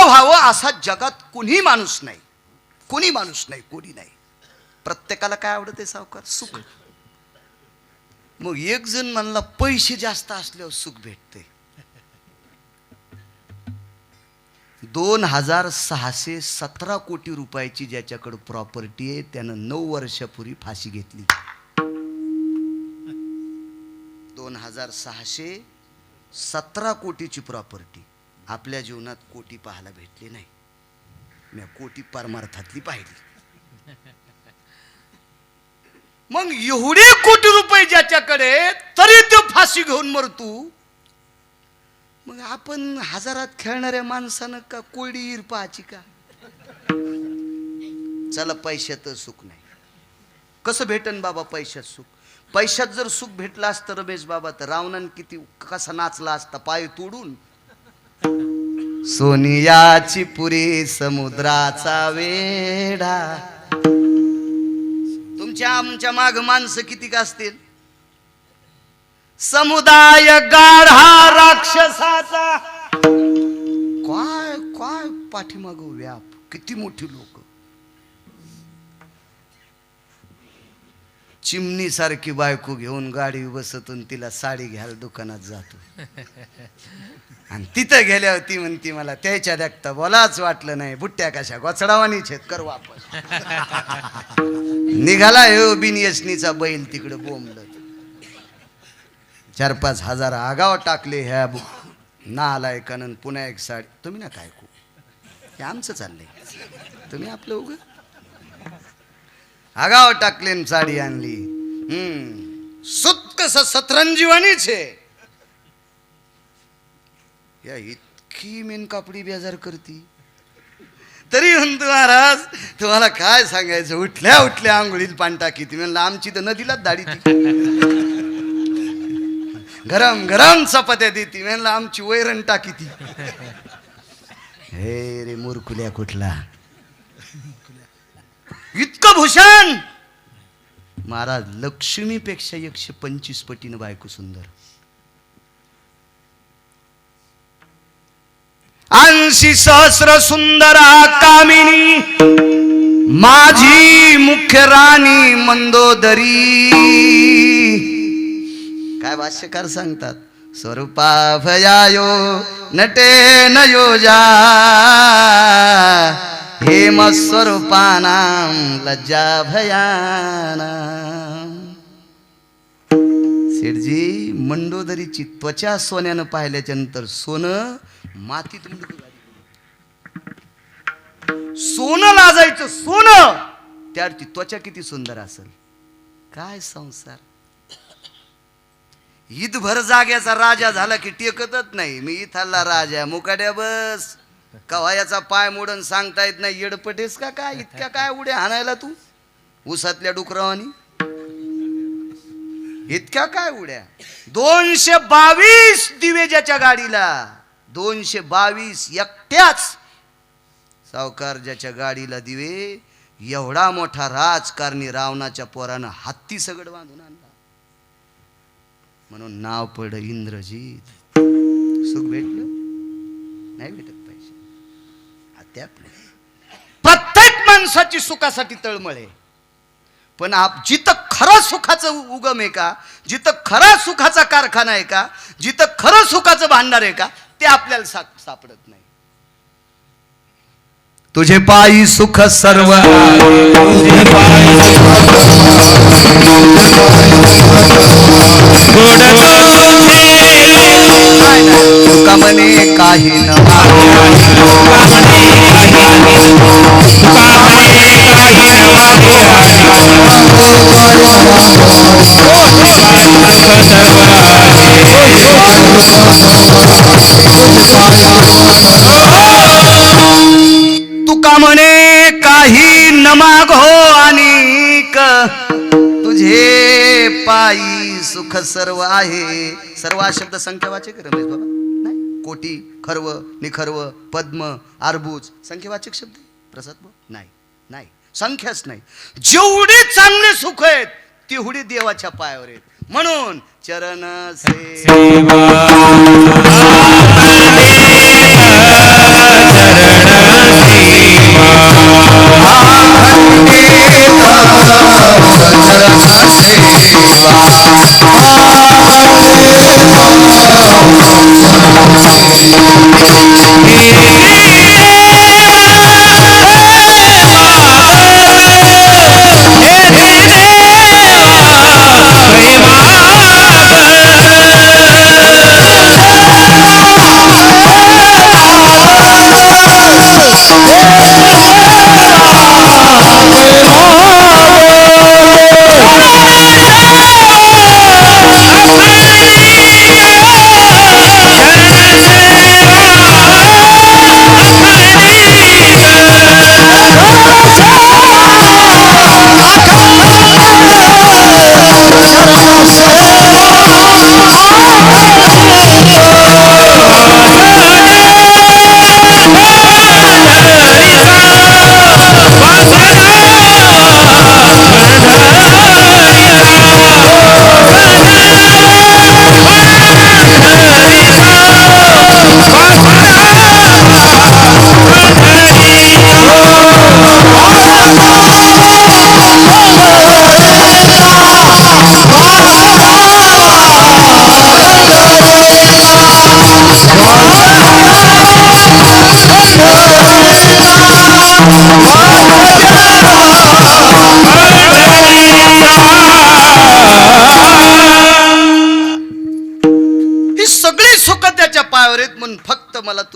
व्हावं असा जगात कोणी माणूस नाही, कोणी माणूस नाही, कोणी नाही. प्रत्येकाला काय आवडते सावकार? सुख. मग एक जण म्हणला पैसे जास्त असल्यावर सुख भेटते. 2617 कोटी रुपयाची ज्याच्याकडे प्रॉपर्टी आहे त्यानं 9 वर्षापूर्वी फाशी घेतली. 2617 कोटीची प्रॉपर्टी. आपल्या जीवनात कोटी पाहायला भेटली नाही. मी कोटी परमार्थातली पाहिली. मग एवढे कोटी रुपये ज्याच्याकडे तरी तो फाशी घेऊन मरतो. मग आपण हजारात खेळणाऱ्या माणसानं का कोळी ईर पाहायची का? चला पैशात सुख नाही. कसं भेटन बाबा पैशात सुख? पैशात जर सुख भेटलं असतं रमेश बाबा तर रावणान किती कसा नाचला असता पाय तोडून. सोनियाची पुरी समुद्राचा वेढा. तुमच्या आमच्या माग माणसं किती का असतील? समुदाय गाढा राक्षसाचा. काय काय पाठीमाग व्याप. किती मोठी लोक. चिमणी सारखी बायको घेऊन गाडी बसतून तिला साडी घ्यायला दुकानात जातो. आणि तिथं गेल्यावर ती म्हणती मला त्याच्या देखता बोलाच वाटलं नाही. बुट्ट्या कशा गोचडावानी छेद कर वापस. निघाला हो बिनयसनीचा बैल तिकडे बोंबलत. 4-5 हजार आगाव टाकले ह्या नालायकानं. पुन्हा एक साडी. तुम्ही ना काय खूप हे आमचं चाललंय. तुम्ही आपलं उग आगाव टाकले साडी आणली. सुत कस सतरंजीवानीच आहे. या इतकी मेन कापडी बेजार करती तरी म्हणतो महाराज तुम्हाला काय सांगायचं. उठल्या उठल्या आंघोळीत पाणी टाकी ती. म्हणलं आमची तर नदीलाच दाढी ती. गरम गरम चपात्या देती. म्हणलं आमची वैरण टाकी ती. हे रे मूर्खुल्या कुठला. इतकं भूषण. महाराज लक्ष्मीपेक्षा 125 पटीनं बायको सुंदर. 80 सहस्र सुंदरा कामिनी माझी मुख्य राणी मंदोदरी. काय भाष्यकार सांगतात. स्वरूपा भयायो नटे नयोजा हेम स्वरूपानां लज्जा भयाना. सेठजी मंडोदरीची त्वचा सोन्यानं पाहिल्याच्या नंतर सोनं मातीत सोनं लाजायचं. सोनं त्याची त्वचा किती सुंदर असेल. काय संसार. ईदभर जाग्याचा राजा झाला की टेकतच नाही. मी इथला राजा मुकाड्या बस. कवायाचा पाय मोडून सांगता येत नाही. येडपटेस का काय? इतक्या काय उड्या हाणायला तू उसातल्या डुकरावानी. इतक्या काय उड्या. 222 दिवे ज्याच्या गाडीला. 222 एकट्याच. सावकार ज्याच्या गाडीला दिवे. एवढा मोठा राजकारणी रावणाच्या पोरानं हत्ती सगड बांधून आणला. म्हणून नाव पड इंद्रजीत. सुख भेटलं नाही भेटत पैसे. प्रत्येक माणसाची सुखासाठी तळमळ आहे. पण जिथं खरं सुखाचं उगम आहे का, जिथं खरा सुखाचा कारखाना आहे का, जिथं खरं सुखाचं भांडार आहे का, ते आपल्याला सापडत नाही. तुझे पायी सुख सर्व तुका मने काही न तुका म्हणे काही न मागो अनिक तुझे पायी सुख सर्व आहे. सर्व हा शब्द संख्यावाचक रमेश बाबा नाही. कोटी, खर्व, निखर्व, पद्म, अर्बुज संख्यावाचक शब्द प्रसाद नाही. नाही संख्याच नाही. जेवढी चांगले सुख आहेत तेवढी देवाच्या पायावर आहेत. म्हणून चरण सेवा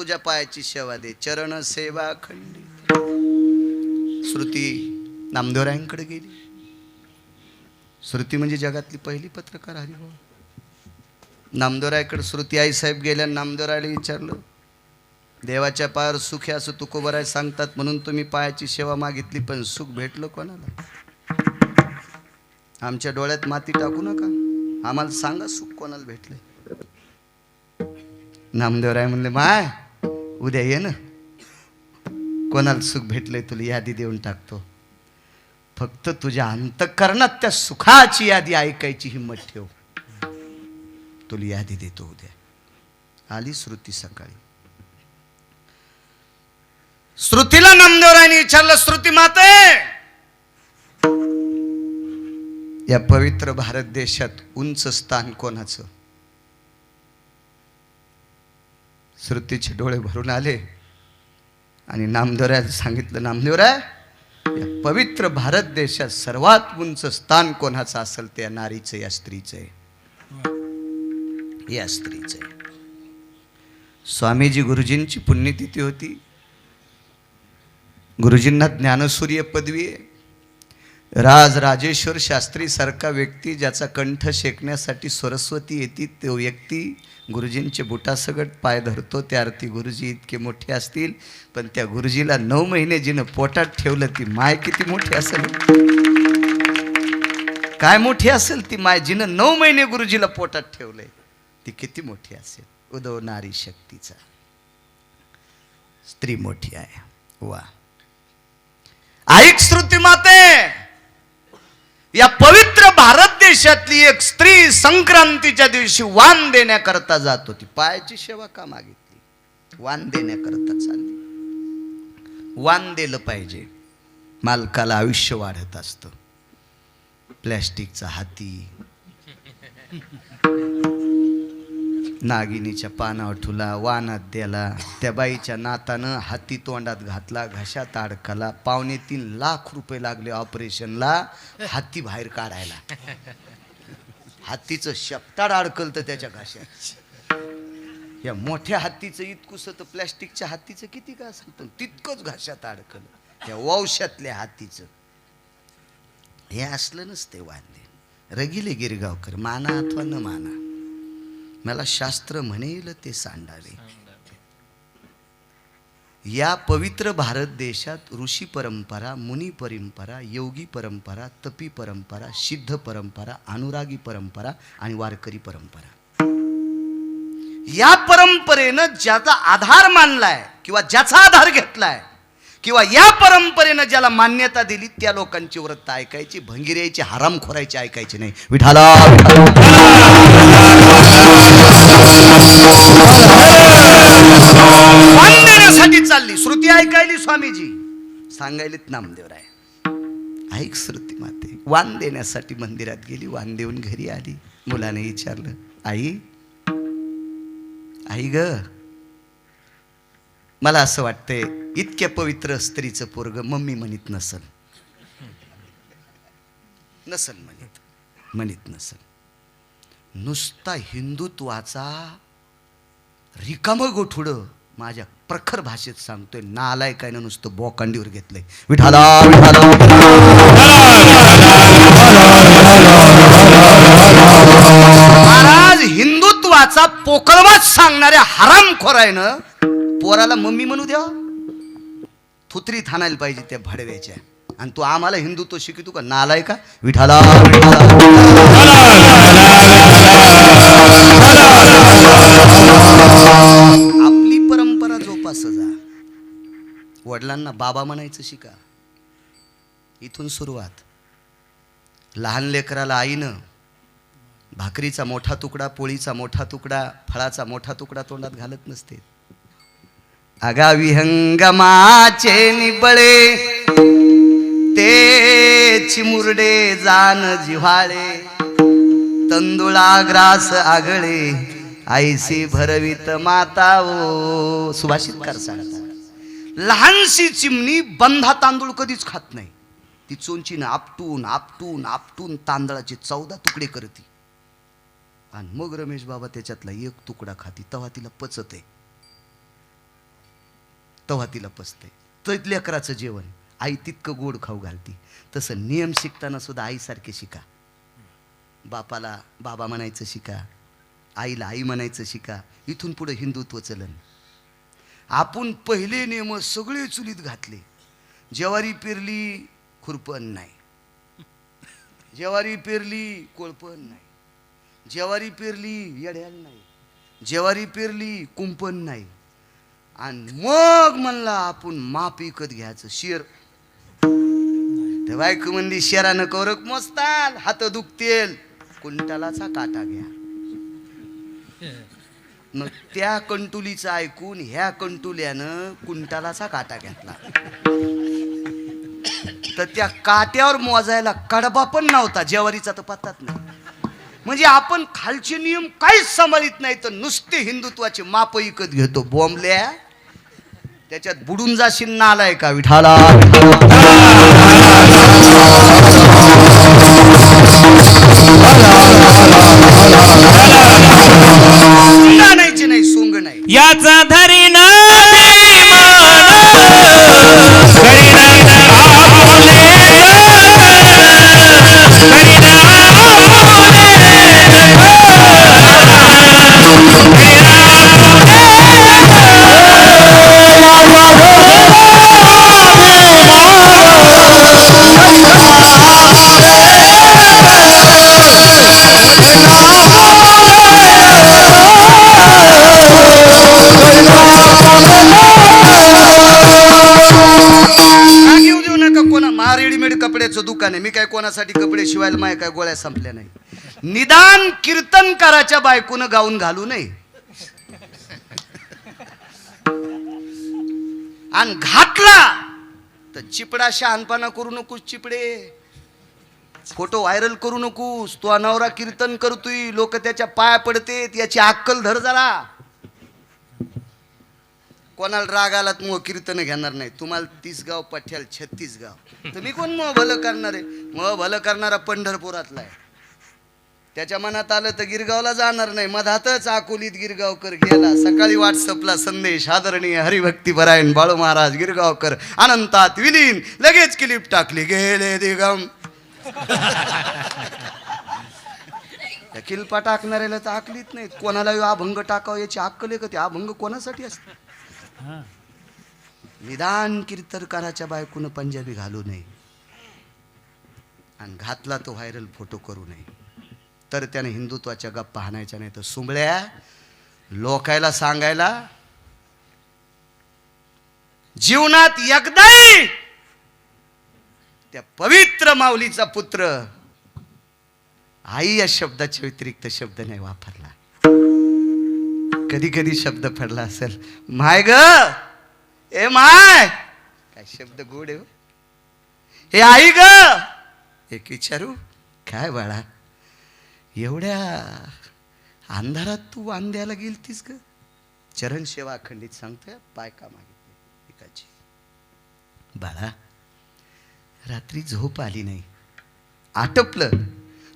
तुझ्या पायाची सेवा दे, चरण सेवा खंडित. श्रुती नामदेवरायांकडे गेली. श्रुती म्हणजे जगातली पहिली पत्रकार हरिभाऊ. नामदेवरायाकडे श्रुती आई साहेब गेल्या. नामदेवरायाला विचारलं, देवाच्या पायावर सुख आहे असं तुकोबराय सांगतात म्हणून तुम्ही पायाची सेवा मागितली, पण सुख भेटलं कोणाला? आमच्या डोळ्यात माती टाकू नका, आम्हाला सांगा सुख कोणाला भेटलंय. नामदेवराय म्हणले, माय उद्या ये ना, कोणाला सुख भेटलंय तुला यादी देऊन टाकतो. फक्त तुझ्या अंतःकरणात त्या सुखाची यादी ऐकायची हिम्मत ठेव, तुला यादी देतो उद्या. आली श्रुती सकाळी. श्रुतीला नामदेवरायने विचारलं, श्रुती माते, या पवित्र भारत देशात उंच स्थान कोणाचं? श्रुतीचे डोळे भरून आले आणि नामदेवरायाला सांगितलं, नामदेवराय, या पवित्र भारत देशात सर्वात उंच स्थान कोणाचं असेल ते या नारीचं, या स्त्रीचं आहे, या स्त्रीचं आहे. स्वामीजी गुरुजींची पुण्यतिथी होती. गुरुजींना ज्ञानसूर्य पदवी आहे. राजेश्वर शास्त्री सारखा व्यक्ती ज्याचा कंठ शेकण्यासाठी सरस्वती येते, तो व्यक्ती गुरुजींचे बुटासगट पाय धरतो. त्या अर्थी गुरुजी इतके मोठे असतील, पण त्या गुरुजीला 9 महिने जिनं पोटात ठेवलं ती माय किती मोठी असेल, काय मोठी असेल ती माय. जिनं 9 महिने गुरुजीला पोटात ठेवलंय ती किती मोठी असेल. उदो नारी शक्तीचा, स्त्री मोठी आहे. वा, ऐक श्रुती माते, या पवित्र भारत देशातली एक स्त्री संक्रांतीच्या दिवशी वाण देण्याकरता जात होती. पायाची सेवा का मागितली? वाण देण्याकरता चालली. वाण दिलं पाहिजे, मालकाला आयुष्य वाढत असतं. प्लॅस्टिकचा हाती, नागिनीच्या पानावर ठुला, वानात द्याला. त्या बाईच्या नातानं हाती तोंडात घातला, घशात अडकला. 2.25 लाख रुपये लागले ऑपरेशनला हाती बाहेर काढायला. हातीचं शेपटाड अडकल तर त्याच्या घशात. या मोठ्या हातीचं इतकुस तर प्लॅस्टिकच्या हातीचं किती का असेल, पण तितकंच घशात अडकल. या वंशातल्या हातीचं हे असलं नसते वांदे. रगिले गिरगावकर, माना अथवा न माना, मला शास्त्र म्हणेल ते सांडावे. या पवित्र भारत देशात ऋषी परंपरा, मुनी परंपरा, योगी परंपरा, तपी परंपरा, सिद्ध परंपरा, अनुरागी परंपरा आणि वारकरी परंपरा, या परंपरेनं ज्याचा आधार मानलाय किंवा ज्याचा आधार घेतलाय किंवा या परंपरेनं ज्याला मान्यता दिली त्या लोकांची व्रत ऐकायची, भंगिऱ्याची, हरामखोरायची ऐकायची नाही. विठाला वाण देण्यासाठी चालली श्रुती. ऐकायली स्वामीजी सांगायलेत नामदेवराय, ऐक श्रुती माते. वाण देण्यासाठी मंदिरात गेली, वाण देऊन घरी आली. मुलाने विचारलं, आई आई ग, मला असं वाटतंय इतक्या पवित्र स्त्रीचं पोरग मम्मी म्हणत नसल म्हणत नसल. नुसता हिंदुत्वाचा रिकामं गोठुड माझ्या प्रखर भाषेत सांगतोय, नालायकानं नुसतं बोकांडीवर घेतलंय. विठाला महाराज, हिंदुत्वाचा पोकळवाच सांगणाऱ्या हरामखोरायनं पोराला मम्मी म्हणू द्या, थुतरी थानायला पाहिजे त्या भडव्याच्या. आणि तू आम्हाला हिंदुत्व शिकवतो का नालायका? विठाला आपली परंपरा जोपास जा. वडिलांना बाबा म्हणायचं शिका. इथून सुरुवात. लहान लेकराला आईनं भाकरीचा मोठा तुकडा, पोळीचा मोठा तुकडा, फळाचा मोठा तुकडा तोंडात घालत नसते. अगा विहंगमाचे निबळे ते चिमुरडे जान जिव्हाळे, तंदुळा ग्रास आगळे आईसी भरवित माता ओ. सुभाषितकार सांगतात, लहानशी चिमणी बंधा तांदूळ कधीच खात नाही. ती चोंचीनं आपटून आपटून आपटून तांदळाचे 14 तुकडे करते आणि मग रमेश बाबा त्याच्यातला एक तुकडा खाती, तेव्हा तिला पचते. तेव्हा तिला पचते. तर लेकराचं जेवण आई तितकं गोड खाऊ घालती. तसं नियम शिकताना सुद्धा आईसारखे शिका. बापाला बाबा म्हणायचं शिका, आईला आई म्हणायचं शिका. इथून पुढे हिंदुत्व चलन. आपण पहिले नियम सगळे चुलीत घातले. ज्वारी पेरली खुरपण नाही, ज्वारी पेरली कोळपण नाही, ज्वारी पेरली येड्याल नाही, ज्वारी पेरली कुंपण नाही. आणि मग म्हणला आपण माप विकत घ्यायचं शेर. तर बायको म्हणली शेरानं कौरक मोजताल, हात दुखतेल, कुंटालाचा काटा घ्या. मग त्या कंटुलीचं ऐकून ह्या कंटुल्यानं कुंटालाचा काटा घेतला. तर त्या काट्यावर मोजायला कडबा पण नव्हता, ज्वारीचा तर पत्ताच नाही. म्हणजे आपण खालचे नियम काहीच सांभाळीत नाही, तर नुसते हिंदुत्वाचे माप विकत घेतो. बॉम्बल्या त्याच्यात बुडून जाशील नालाय का विठाला. आणायचे नाही, सोंग नाही. याचा धरी ना रेडीमेड कपड्याचं दुकान आहे. मी काय कोणासाठी कपडे शिवायला माय काय गोळ्या संपल्या नाही. निदान कीर्तनकाराच्या बायकोनं गाऊन घालू नये. आणि घातला तर चिपडा शहाणपणा करू नकोस. चिपडे फोटो व्हायरल करू नकोस. तो नवरा कीर्तन करतोय, लोक त्याच्या पाया पडते, याची अक्कल धर जरा. कोणाला राग आलात मग कीर्तन घेणार नाही. तुम्हाला 30 गाव पठ्याल 36 गाव. तुम्ही कोण मग भलं करणार आहे? मग भलं करणारा पंढरपुरातला आहे. त्याच्या मनात आलं तर गिरगावला जाणार नाही. मधातच अकोलीत गिरगावकर गेला. सकाळी व्हॉट्सअपला संदेश, आदरणीय हरिभक्ती परायण बाळू महाराज गिरगावकर अनंतात विलीन. लगेच क्लिप टाकली, गेले दिगम. त्या किल्पा टाकणाऱ्याला तर अकलीत नाहीत. कोणाला अभंग टाकावं याची अक्कल आहे का? ते अभंग कोणासाठी असते? निदान कीर्तनकाराच्या बायकोनं पंजाबी घालू नये. आणि घातला तो व्हायरल फोटो करू नये. तर त्याने हिंदुत्वाच्या गप्पा हाणायच्या नाही. तर सुंबळ्या लोकायला सांगायला, जीवनात एकदाही त्या पवित्र माऊलीचा पुत्र आई या शब्दाच्या व्यतिरिक्त शब्द नाही वापरला. कधी कधी शब्द पडला असेल, माय ग, ए माय, काय शब्द गोड आहे. हे आई ग, एक विचारू, काय बाळा एवढ्या अंधारात तू वांद्याला गेलतीस ग? चरण सेवा अखंडित सांगतोय, पाय का मागितले एकाची. बाळा रात्री झोप आली नाही, आटपलं,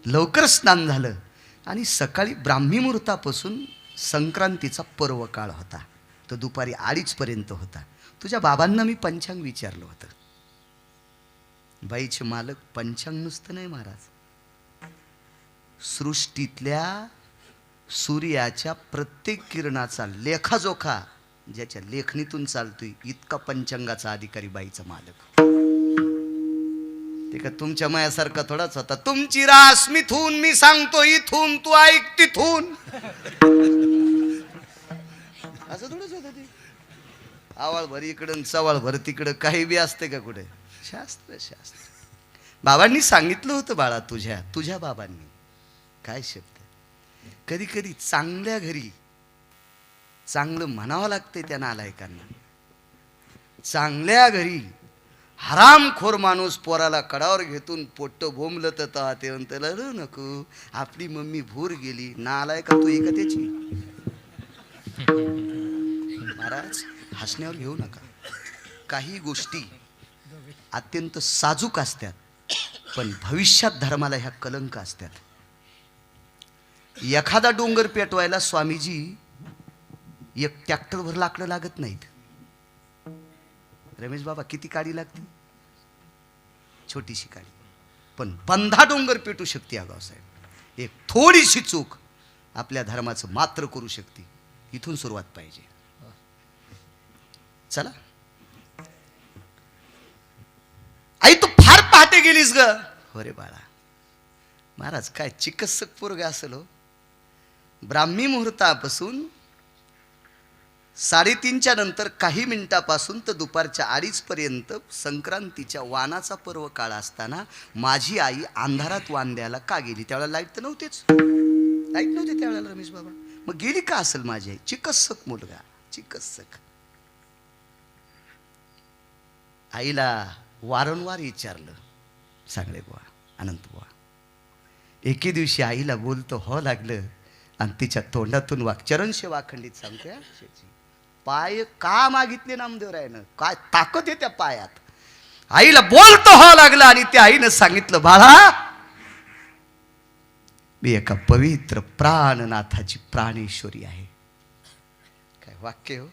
लवकर स्नान झालं आणि सकाळी ब्राह्मी मुहूर्तापासून संक्रांतीचा पर्व काळ होता. तो दुपारी 2:30 पर्यंत होता. तुझ्या बाबांना मी पंचांग विचारलं होतं. बाईचे मालक पंचांग नुसतं नाही महाराज, सृष्टीतल्या सूर्याच्या प्रत्येक किरणाचा लेखाजोखा ज्याच्या लेखणीतून चालतोय इतका पंचांगाचा अधिकारी बाईचा मालक. ते का तुमच्या मायासारखा थोडाच होता. तुमची रास मिथून, मी सांगतो इथून, तू ऐक तिथून, असं थोडंच होतं ते. आवाळ भर इकडं सवाळ भर तिकडं, काही बी असते का कुठे? शास्त्र शास्त्र. बाबांनी सांगितलं होतं बाळा, तुझ्या बाबांनी. काय शब्द. कधी कधी चांगल्या घरी चांगलं म्हणावं लागतंय त्या नालायकांना. चांगल्या घरी हरामखोर माणूस पोराला कडावर घेतून पोट्ट बोंबलं तर ते म्हणतं, रडू नको, आपली मम्मी भूर गेली. नालायका तू एक त्याची. महाराज हसण्यावर घेऊ नका. काही गोष्टी अत्यंत साजूक असतात, पण भविष्यात धर्माला ह्या कलंक असतात. एखादा डोंगर पेटवायला स्वामीजी एक ट्रॅक्टरभर लाकडं लागत नाहीत. रमेश बाबा किती काडी लागते? छोटीशी काडी, पण बंधा डोंगर पेटू शकते आगावसाहेब. एक थोडीशी चूक आपल्या धर्माचं मात्र करू शकते. इथून सुरुवात पाहिजे. चला आई, तू फार पहाटे गेलीस ग. हो रे बाळा, महाराज काय चिकित्सक पोरग असेल हो. ब्राह्मी मुहूर्तापासून 3:30च्या नंतर काही मिनिटापासून तर दुपारच्या 2:30 पर्यंत संक्रांतीच्या वानाचा पर्व काळ असताना माझी आई अंधारात वान द्यायला का गेली? त्यावेळेला लाईट तर नव्हतीच, लाईट नव्हती त्यावेळेला रमेश बाबा. मग गेली का असेल माझी आई? चिकित्सक मुलगा, चिकित्सक. आईला वारंवार विचारलं, सांगळे बुवा, अनंत बुवा. एके दिवशी आईला बोलतो हो लागलं आणि तिच्या तोंडातून चरण सेवा खंडित सांगतोय, पाय का मागितले नामदेवरायनं? काय ताकद आहे त्या पायात? आईला बोलतो हो लागलं आणि त्या आईनं सांगितलं, बाळा मी एका पवित्र प्राणनाथाची प्राणेश्वरी आहे. काय वाक्य हो,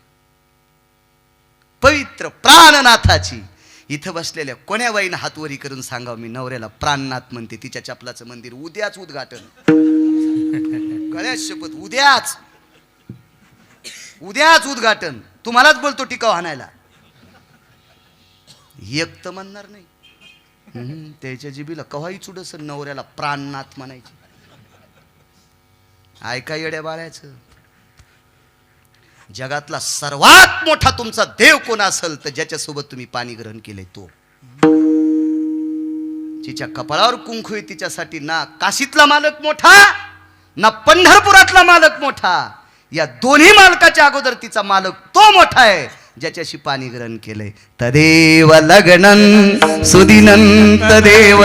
पवित्र प्राणनाथाची. इथं बसलेल्या कोण्या बाईनं हातवरी करून सांगावं, मी नवऱ्याला प्राणनाथ म्हणते. तिच्या चपलाचं मंदिर उद्याच उद्घाटन, गळ्यात शपथ, उद्याच उद्घाटन. तुम्हालाच बोलतो टिकाव हाणायला. एक तर म्हणणार नाही, त्याच्या जिबीला कव्हाही चुडस नवऱ्याला प्राणनाथ म्हणायची. ऐका येड्या बाळ्याचं, जगातला सर्वात मोठा तुमचा देव कोण असेल तर ज्याच्यासोबत तुम्ही पाणी ग्रहण केलंय तो. तिच्या कपाळावर कुंकू आहे तिच्यासाठी ना काशीतला मालक मोठा ना पंढरपुरातला मालक मोठा. या दोन्ही मालकाच्या अगोदर तिचा मालक तो मोठा आहे ज्याच्याशी पाणी ग्रहण केलंय. तदेव लग्नं सुदिनं तदेव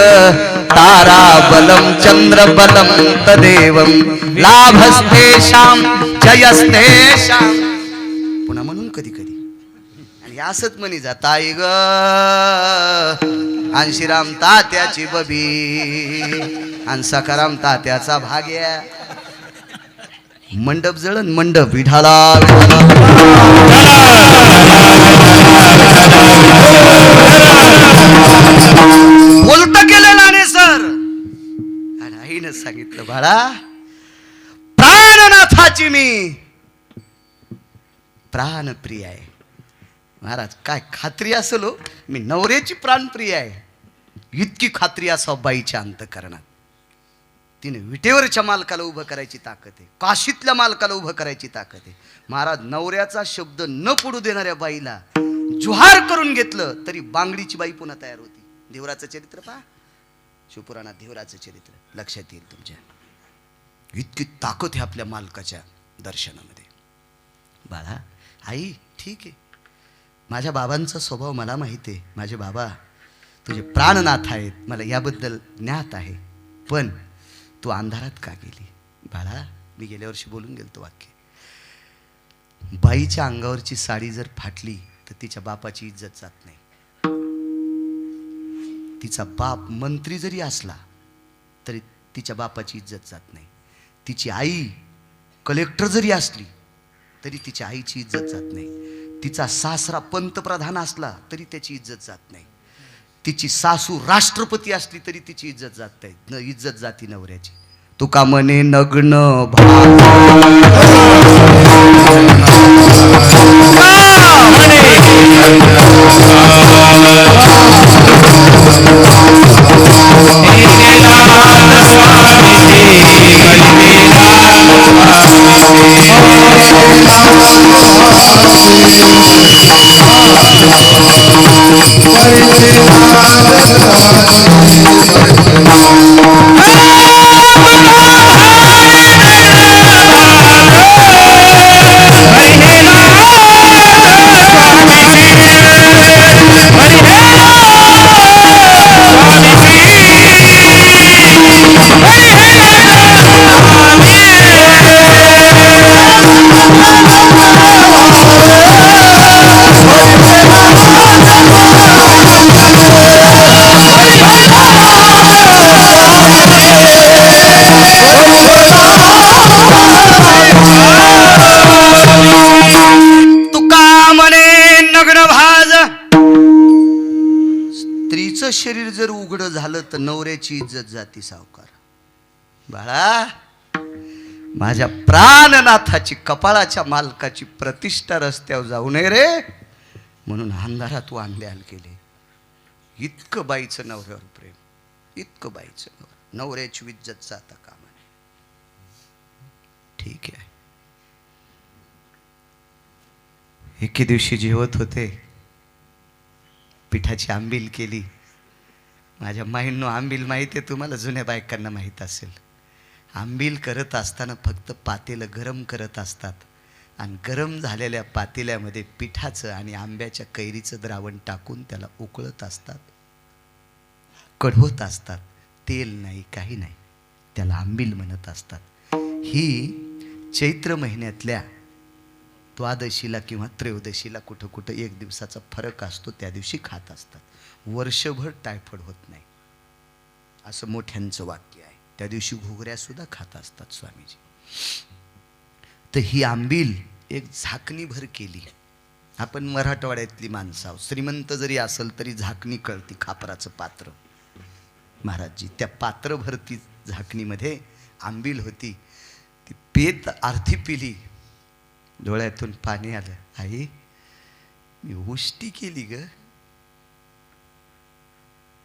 तारा बलम चंद्र बलम तदेवं लाभस्तेषां जयस्तेषां. पुन्हा म्हणून कधी कधी आणि असंच म्हणी जाताय ग अंशीराम तात्याची बबी आणि सखाराम तात्याचा भाग्या. मंडप जळण मंडप विढाला बोलता केलं नाणे सर. आणि आईनं सांगितलं, बाळा प्राणनाथाची मी प्राणप्रिय आहे. महाराज काय खात्री असेल हो, मी नवऱ्याची प्राणप्रिय आहे. इतकी खात्री असावं बाईच्या अंतःकरणात. तिने विटेवरच्या मालकाला उभं करायची ताकद आहे, काशीतल्या मालकाला उभं करायची ताकद आहे. महाराज नवऱ्याचा शब्द न पडू देणाऱ्या बाईला जुहार करून घेतलं तरी बांगडीची बाई पुन्हा तयार होती. देवराचं चरित्र पहा, शिवपुराणात देवराचं चरित्र लक्षात येईल तुमच्या. इतकी ताकद आहे आपल्या मालकाच्या दर्शनामध्ये. बाळा आई ठीक आहे, माझ्या बाबांचा स्वभाव मला माहिती आहे. माझे बाबा तुझे प्राणनाथ आहेत, मला याबद्दल ज्ञात आहे. पण तू अंधारात का गेली? बाळा मी गेल्या वर्षी बोलून गेलो वाक्य, बाईच्या अंगावरची साडी जर फाटली तर तिच्या बापाची इज्जत जात नाही. तिचा बाप मंत्री जरी असला तरी तिच्या बापाची इज्जत जात नाही. तिची आई कलेक्टर जरी असली तरी तिच्या आईची इज्जत जात नाही. तिचा सासरा पंतप्रधान असला तरी त्याची इज्जत जात नाही. तिची सासू राष्ट्रपती असली तरी तिची इज्जत जात नाही. इज्जत जाती नवऱ्याची. तुका म्हणे नग्न स्त्रीचं शरीर जर उघडं झालं तर नवऱ्याची इज्जत जाती सावकार. बाळा, माझ्या प्राणनाथाची, कपाळाच्या मालकाची प्रतिष्ठा रस्त्यावर जाऊ नये रे, म्हणून अंधारात वांदे केले. इतकं बाईचं नवऱ्यावर प्रेम, इतकं बाईचं नवऱ्याची इज्जत जाता कामा नये. ठीक आहे. एके दिवशी जेवत होते, पिठाची आंबील केली. माझ्या माईंनो आंबील माहिती आहे तुम्हाला, जुन्या बायकांना माहीत असेल. आंबील करत असताना फक्त पातेलं गरम करत असतात आणि गरम झालेल्या पातेल्यामध्ये पिठाचं आणि आंब्याच्या कैरीचं द्रावण टाकून त्याला उकळत असतात, कढवत असतात. तेल नाही, काही नाही, त्याला आंबील म्हणत असतात. ही चैत्र महिन्यातल्या द्वादशीला किंवा त्रयोदशीला कुठं कुठं एक दिवसाचा फरक असतो, त्या दिवशी खात असतात. वर्षभर टायफॉइड होत नाही असं मोठ्यांचं वाक्य आहे. त्या दिवशी घुगऱ्या सुद्धा खात असतात स्वामीजी. तर ही आंबील एक झाकणीभर केली. आपण मराठवाड्यातली माणसं आहोत, श्रीमंत जरी असेल तरी झाकणी कळती, खापराचं पात्र. महाराजजी त्या पात्रभर ती झाकणीमध्ये आंबील होती. ती पेत अर्धी पिली, डोळ्यातून पाणी आलं. आई, मी उष्टी केली ग,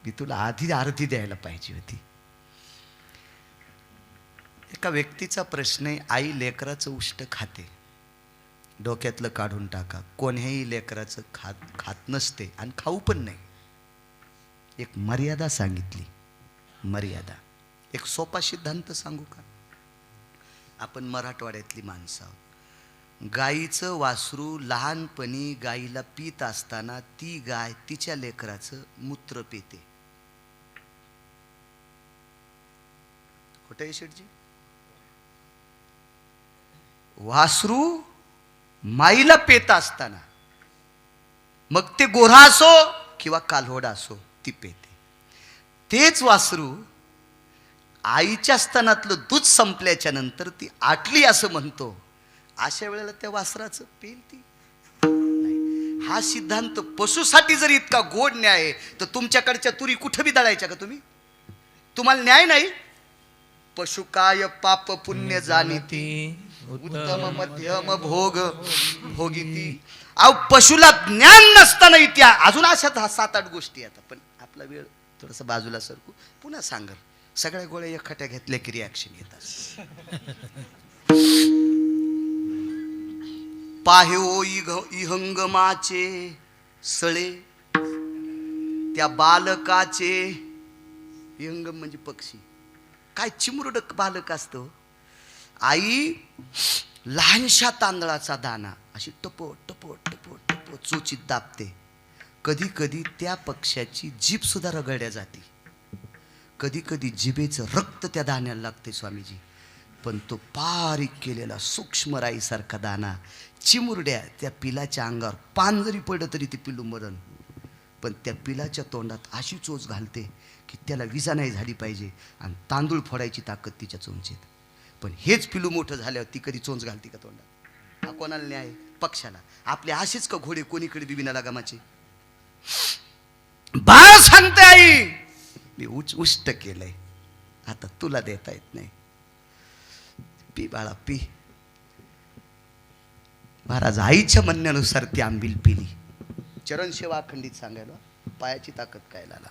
मी तुला आधी अर्धी द्यायला पाहिजे होती. एका व्यक्तीचा प्रश्न आहे, आई लेकराचं उष्ट खाते, डोक्यातलं काढून टाका. कोण्याही लेकराचं खात नसते आणि खाऊ पण नाही. एक मर्यादा सांगितली, मर्यादा. एक सोपा सिद्धांत सांगू का? आपण मराठवाड्यातली माणसं आहोत. गाईचं वासरू लहानपणी गाईला पीत असताना ती गाय तिच्या लेकराचं मूत्र पिते. खोटं आहे शेठजी? वासरू माईला पेत असताना, मग ते गोरा असो किंवा कालवडा असो, ती पेते. तेच वासरू आईच्या स्तनातलं दूध संपल्याच्या नंतर ती आटली असं म्हणतो, अशा वेळेला त्या वासराचं पेल ती नाही. हा सिद्धांत पशुसाठी जर इतका गोड न्याय आहे, तर तुमच्याकडच्या तुरी कुठं बी दळायच्या का तुम्ही? तुम्हाला न्याय नाही? पशु काय पाप पुण्य जाणीती, उत्तम मध्यम भोग भोगिती. अहो, पशुला ज्ञान नसताना इत्या अजून अशा 7-8 गोष्टी आहेत. पण आपला वेळ थोडासा बाजूला सरकू, पुन्हा सांगल. सगळ्या गोळ्या एकखट्या घेतल्या की रिॲक्शन येतात. पाह्यो इहंगमाचे सळे त्या बालकाचे. इहंगम म्हणजे पक्षी, काय चिमुरड बालक असतं. आई लहानशा तांदळाचा दाना अशी टपो टपो टपो टपो चोचीत दाबते. कधी कधी त्या पक्ष्याची जीभ सुद्धा रगडल्या जाते, कधी कधी जिभेचं रक्त त्या दाण्याला लागते स्वामीजी. पण तो बारीक केलेला सूक्ष्म राईसारखा दाना चिमुरड्या त्या पिलाच्या अंगावर पान जरी पडलं तरी ते पिल्लू मरण. पण त्या पिलाच्या तोंडात अशी चोच घालते की त्याला विजा नाही झाली पाहिजे आणि तांदूळ फोडायची ताकद तिच्या चोंचेत. पण हेच पिलू मोठं झाल्यावर ती कधी चोंच घालते का तोंडात? हा कोणाला न्याय? पक्षाला. आपले असेच का घोडे कोणीकडे बिबिना लगामाचे? बाळ सांगते आई, मी उष्ट केलंय, आता तुला देता येत नाही, पी बाळा पी. महाराज आईच्या म्हणण्यानुसार ती आंबील पिली. चरण सेवा अखंडित सांगायला पायाची ताकद काय लाला.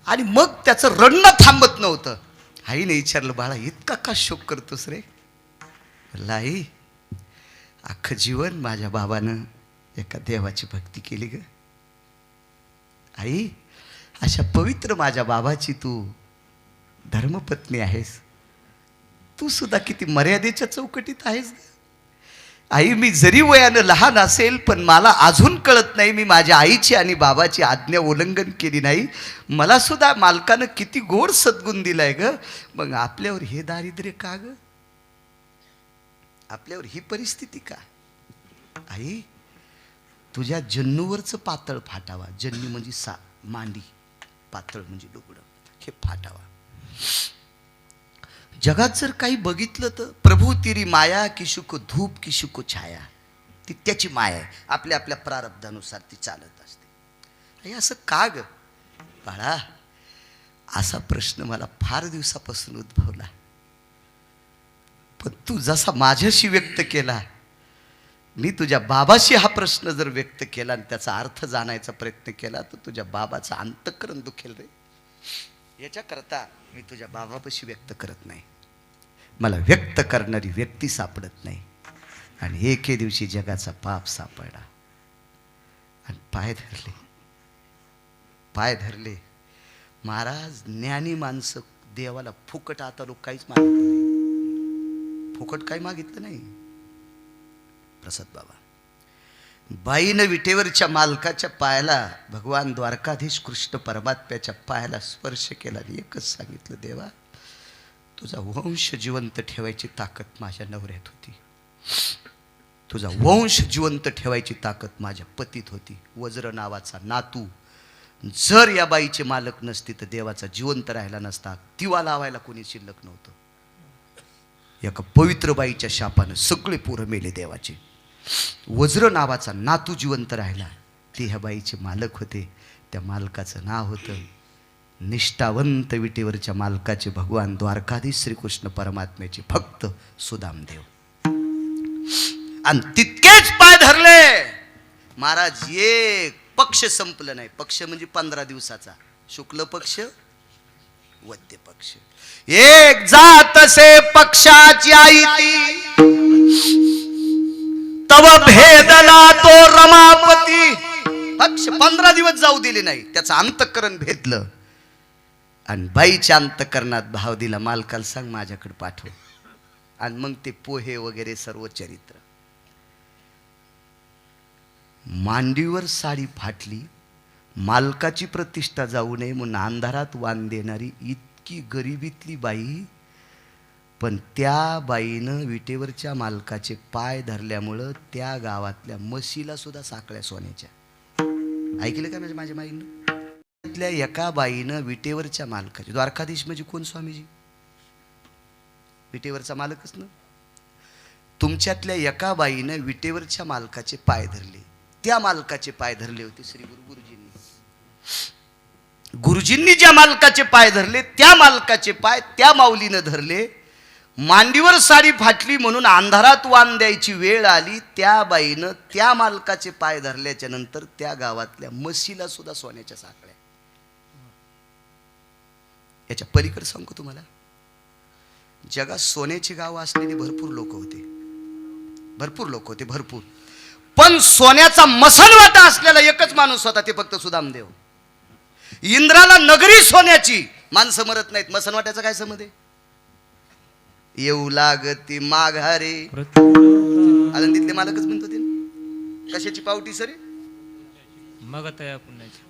आणि मग त्याचं रडणं थांबत नव्हतं. आईने विचारलं, बाळा इतका का शोक करतोस रे? आई, अख्खं जीवन माझ्या बाबानं एका देवाची भक्ती केली ग. आई, अशा पवित्र माझ्या बाबाची तू धर्मपत्नी आहेस. तू सुद्धा किती मर्यादेच्या चौकटीत आहेस. आई, मी जरी वयानं लहान असेल पण मला अजून कळत नाही मी माझ्या आईची आणि बाबाची आज्ञा उल्लंघन केली नाही. मला सुद्धा मालकानं किती गोड सद्गुण दिलाय ग. मग आपल्यावर हे दारिद्र्य का ग? आपल्यावर ही परिस्थिती का? आई, तुझ्या जन्नूवरचं पातळ फाटावा. जन्नू म्हणजे मांडी, पातळ म्हणजे लुगडं, हे फाटावा. जगात जर काही बघितलं तर प्रभू तेरी माया किशुको धूप किशुको छाया. ती त्याची माया आहे, आपल्या आपल्या प्रारब्धानुसार ती चालत असते. आई असं का ग बाळा? असा प्रश्न मला फार दिवसापासून उद्भवला, पण तू जसा माझ्याशी व्यक्त केला, मी तुझ्या बाबाशी हा प्रश्न जर व्यक्त केला आणि त्याचा अर्थ जाणायचा प्रयत्न केला तर तुझ्या बाबाचं अंतःकरण दुखेल रे. याच्याकरता मी तुझ्या बाबापाशी व्यक्त करत नाही. मला व्यक्त करणारी व्यक्ती सापडत नाही. आणि एके दिवशी जगाचा पाप सापडला आणि पाय धरले. महाराज, ज्ञानी माणसं देवाला फुकट, आता लोक काहीच मागितलं नाही. फुकट काही मागितलं नाही. प्रसाद बाबा, बाईनं विटेवरच्या मालकाच्या पायाला, भगवान द्वारकाधीश कृष्ण परमात्म्याच्या पायाला स्पर्श केला आणि एकच सांगितलं, देवा तुझा वंश जिवंत ठेवायची ताकद माझ्या नवऱ्यात होती, तुझा वंश जिवंत ठेवायची ताकद माझ्या पतीत होती. वज्र नावाचा नातू जर या बाईचे मालक नसती तर देवाचा जिवंत राहिला नसता. दिवा लावायला कोणी शिल्लक नव्हतं. एका पवित्र बाईच्या शापानं सगळे पोरं मेले देवाचे. वज्र नावाचा नातू जिवंत राहिला, ते ह्या बाईचे मालक होते. त्या मालकाचं नाव होतं निष्ठावंत विटेवरच्या मालकाचे भगवान द्वारकाधीश श्रीकृष्ण परमात्म्याचे भक्त सुदामदेव. आणि तितकेच पाय धरले महाराज. एक पक्ष संपलं नाही. पक्ष म्हणजे 15 दिवसाचा, शुक्ल पक्ष, वद्य पक्ष. एक जात से पक्षाची आई ती, तव भेदला तो रमापती. पक्ष 15 दिवस जाऊ दिले नाही, त्याचं अंतःकरण भेदलं आणि बाईच्या अंतःकरणात भाव दिला, मालकाला सांग माझ्याकडे पाठव. आणि मग ते पोहे वगैरे सर्व चरित्र. मांडीवर साडी फाटली, मालकाची प्रतिष्ठा जाऊ नये म्हणून अंधारात वाण देणारी इतकी गरिबीतली बाई, पण त्या बाईनं विटेवरच्या मालकाचे पाय धरल्यामुळं त्या गावातल्या म्हशीला सुद्धा साखळ्या सोन्याच्या. ऐकलं का माझ्या माईनं? त्यातल्या एका बाईनं विटेवरच्या मालकाचे, द्वारकाधीश म्हणजे कोण स्वामीजी? विटेवरचा मालकच ना. तुमच्यातल्या एका बाईनं विटेवरच्या मालकाचे पाय धरले. त्या मालकाचे पाय धरले होते श्री गुरुजींनी. गुरुजींनी ज्या मालकाचे पाय धरले, त्या मालकाचे पाय त्या माऊलीनं धरले. मांडीवर साडी फाटली म्हणून अंधारात वाण द्यायची वेळ आली, त्या बाईनं त्या मालकाचे पाय धरल्याच्या नंतर त्या गावातल्या म्हशीला सुद्धा सोन्याच्या साखळ्या. याच्या पलीकडे सांगू तुम्हाला, जगात सोन्याची गाव असलेली भरपूर लोक होते, भरपूर. पण सोन्याचा मसनवाटा असलेला एकच माणूस होता, ते फक्त सुदामदेव. इंद्राला नगरी सोन्याची, माणसं मरत नाहीत. मसनवाट्याचा काय संबंध आहे? येऊ लागती माघारे. आनंदीतले मालकच म्हणतो ते. कशाची पावटी सरे?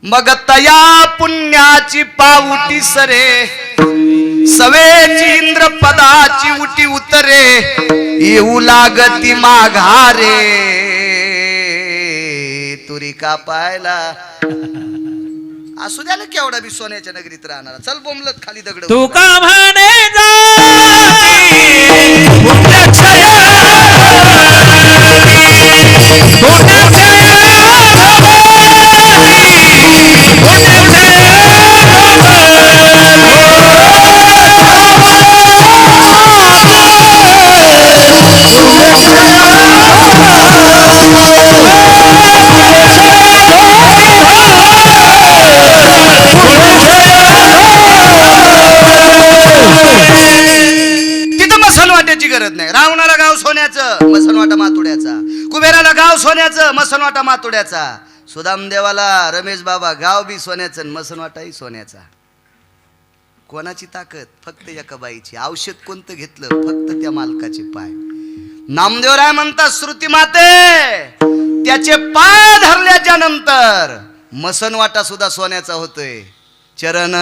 मग तया पुण्याची पावटी सरे, सवेची इंद्र पदाची उटी उतरे. येऊ लागती माघारे, तुरी का पायला. असू द्या ना केवढा बी सोन्याच्या नगरीत राहणारा. चल बोंबलत खाली दगड. तू का म्हणे गरज नाही. रावणाला गाव सोन्याचं, मसनवाटा मातुड्याचा. कुबेराला गाव सोन्याचं, मसनवाटा मातुड्याचा. सुदामदेवाला रमेश बाबा गाव बी सोन्याचं, मसनवाटाही सोन्याचा. कोणाची ताकद? फक्त एका बाईची. औषध कोणतं घेतलं? फक्त त्या मालकाचे पाय. नामदेवराय म्हणतात, श्रुती माते त्याचे पाय धरल्याच्या नंतर मसनवाटा सुद्धा सोन्याचा होतोय. चरण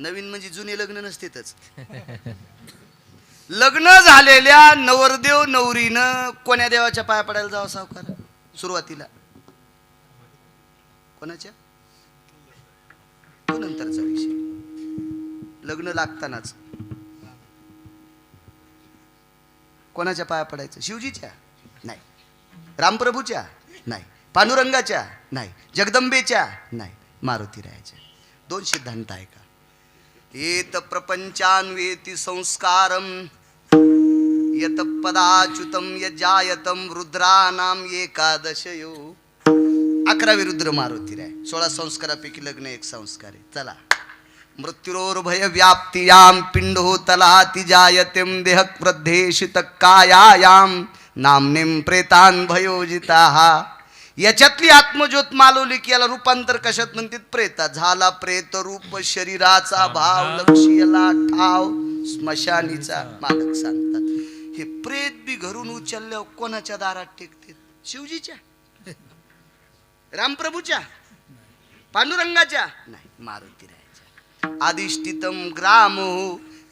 नवीन म्हणजे जुने लग्न नसतेच. लग्न झालेल्या नवरदेव नवरीनं कोण्या देवाच्या पाया पडायला जावं सावकार सुरुवातीला? कोणाच्या? तो नंतरचा विषय. लग्न लागतानाच कोणाच्या पाया पडायचं? शिवजीच्या नाही, रामप्रभूच्या नाही, पांडुरंगाच्या नाही, जगदंबेच्या नाही, मारुतीरायाच्या. दोन सिद्धांत आहे का? एत प्रपंचान्वेति संस्कारम यत पदाच्युतम यजायतम रुद्रानाम एकादशयो. 11 रुद्र मारुतीराय. 16 संस्कारापैकी लग्न एक संस्कार आहे. चला. मृत्युरोर्भय व्याप्तियाम पिंडोतलाति जायतेम देह प्रदेशित कायायाम नामनिम प्रेतान भयोजिताः. याच्यातली आत्मज्योत मालवली की याला रूपांतर कशात म्हणतात? प्रेता. झाला प्रेत रूप शरीराचा भाव लक्षीला ठाव स्मशानीचा मालक सांगतात. हे प्रेत बी घरून उचलल्यावर कोणाच्या दारात टेकते? शिवजीच्या, रामप्रभूच्या, पांडुरंगाच्या नाही, मारुतीरायाच्या. आदिष्टितम ग्राम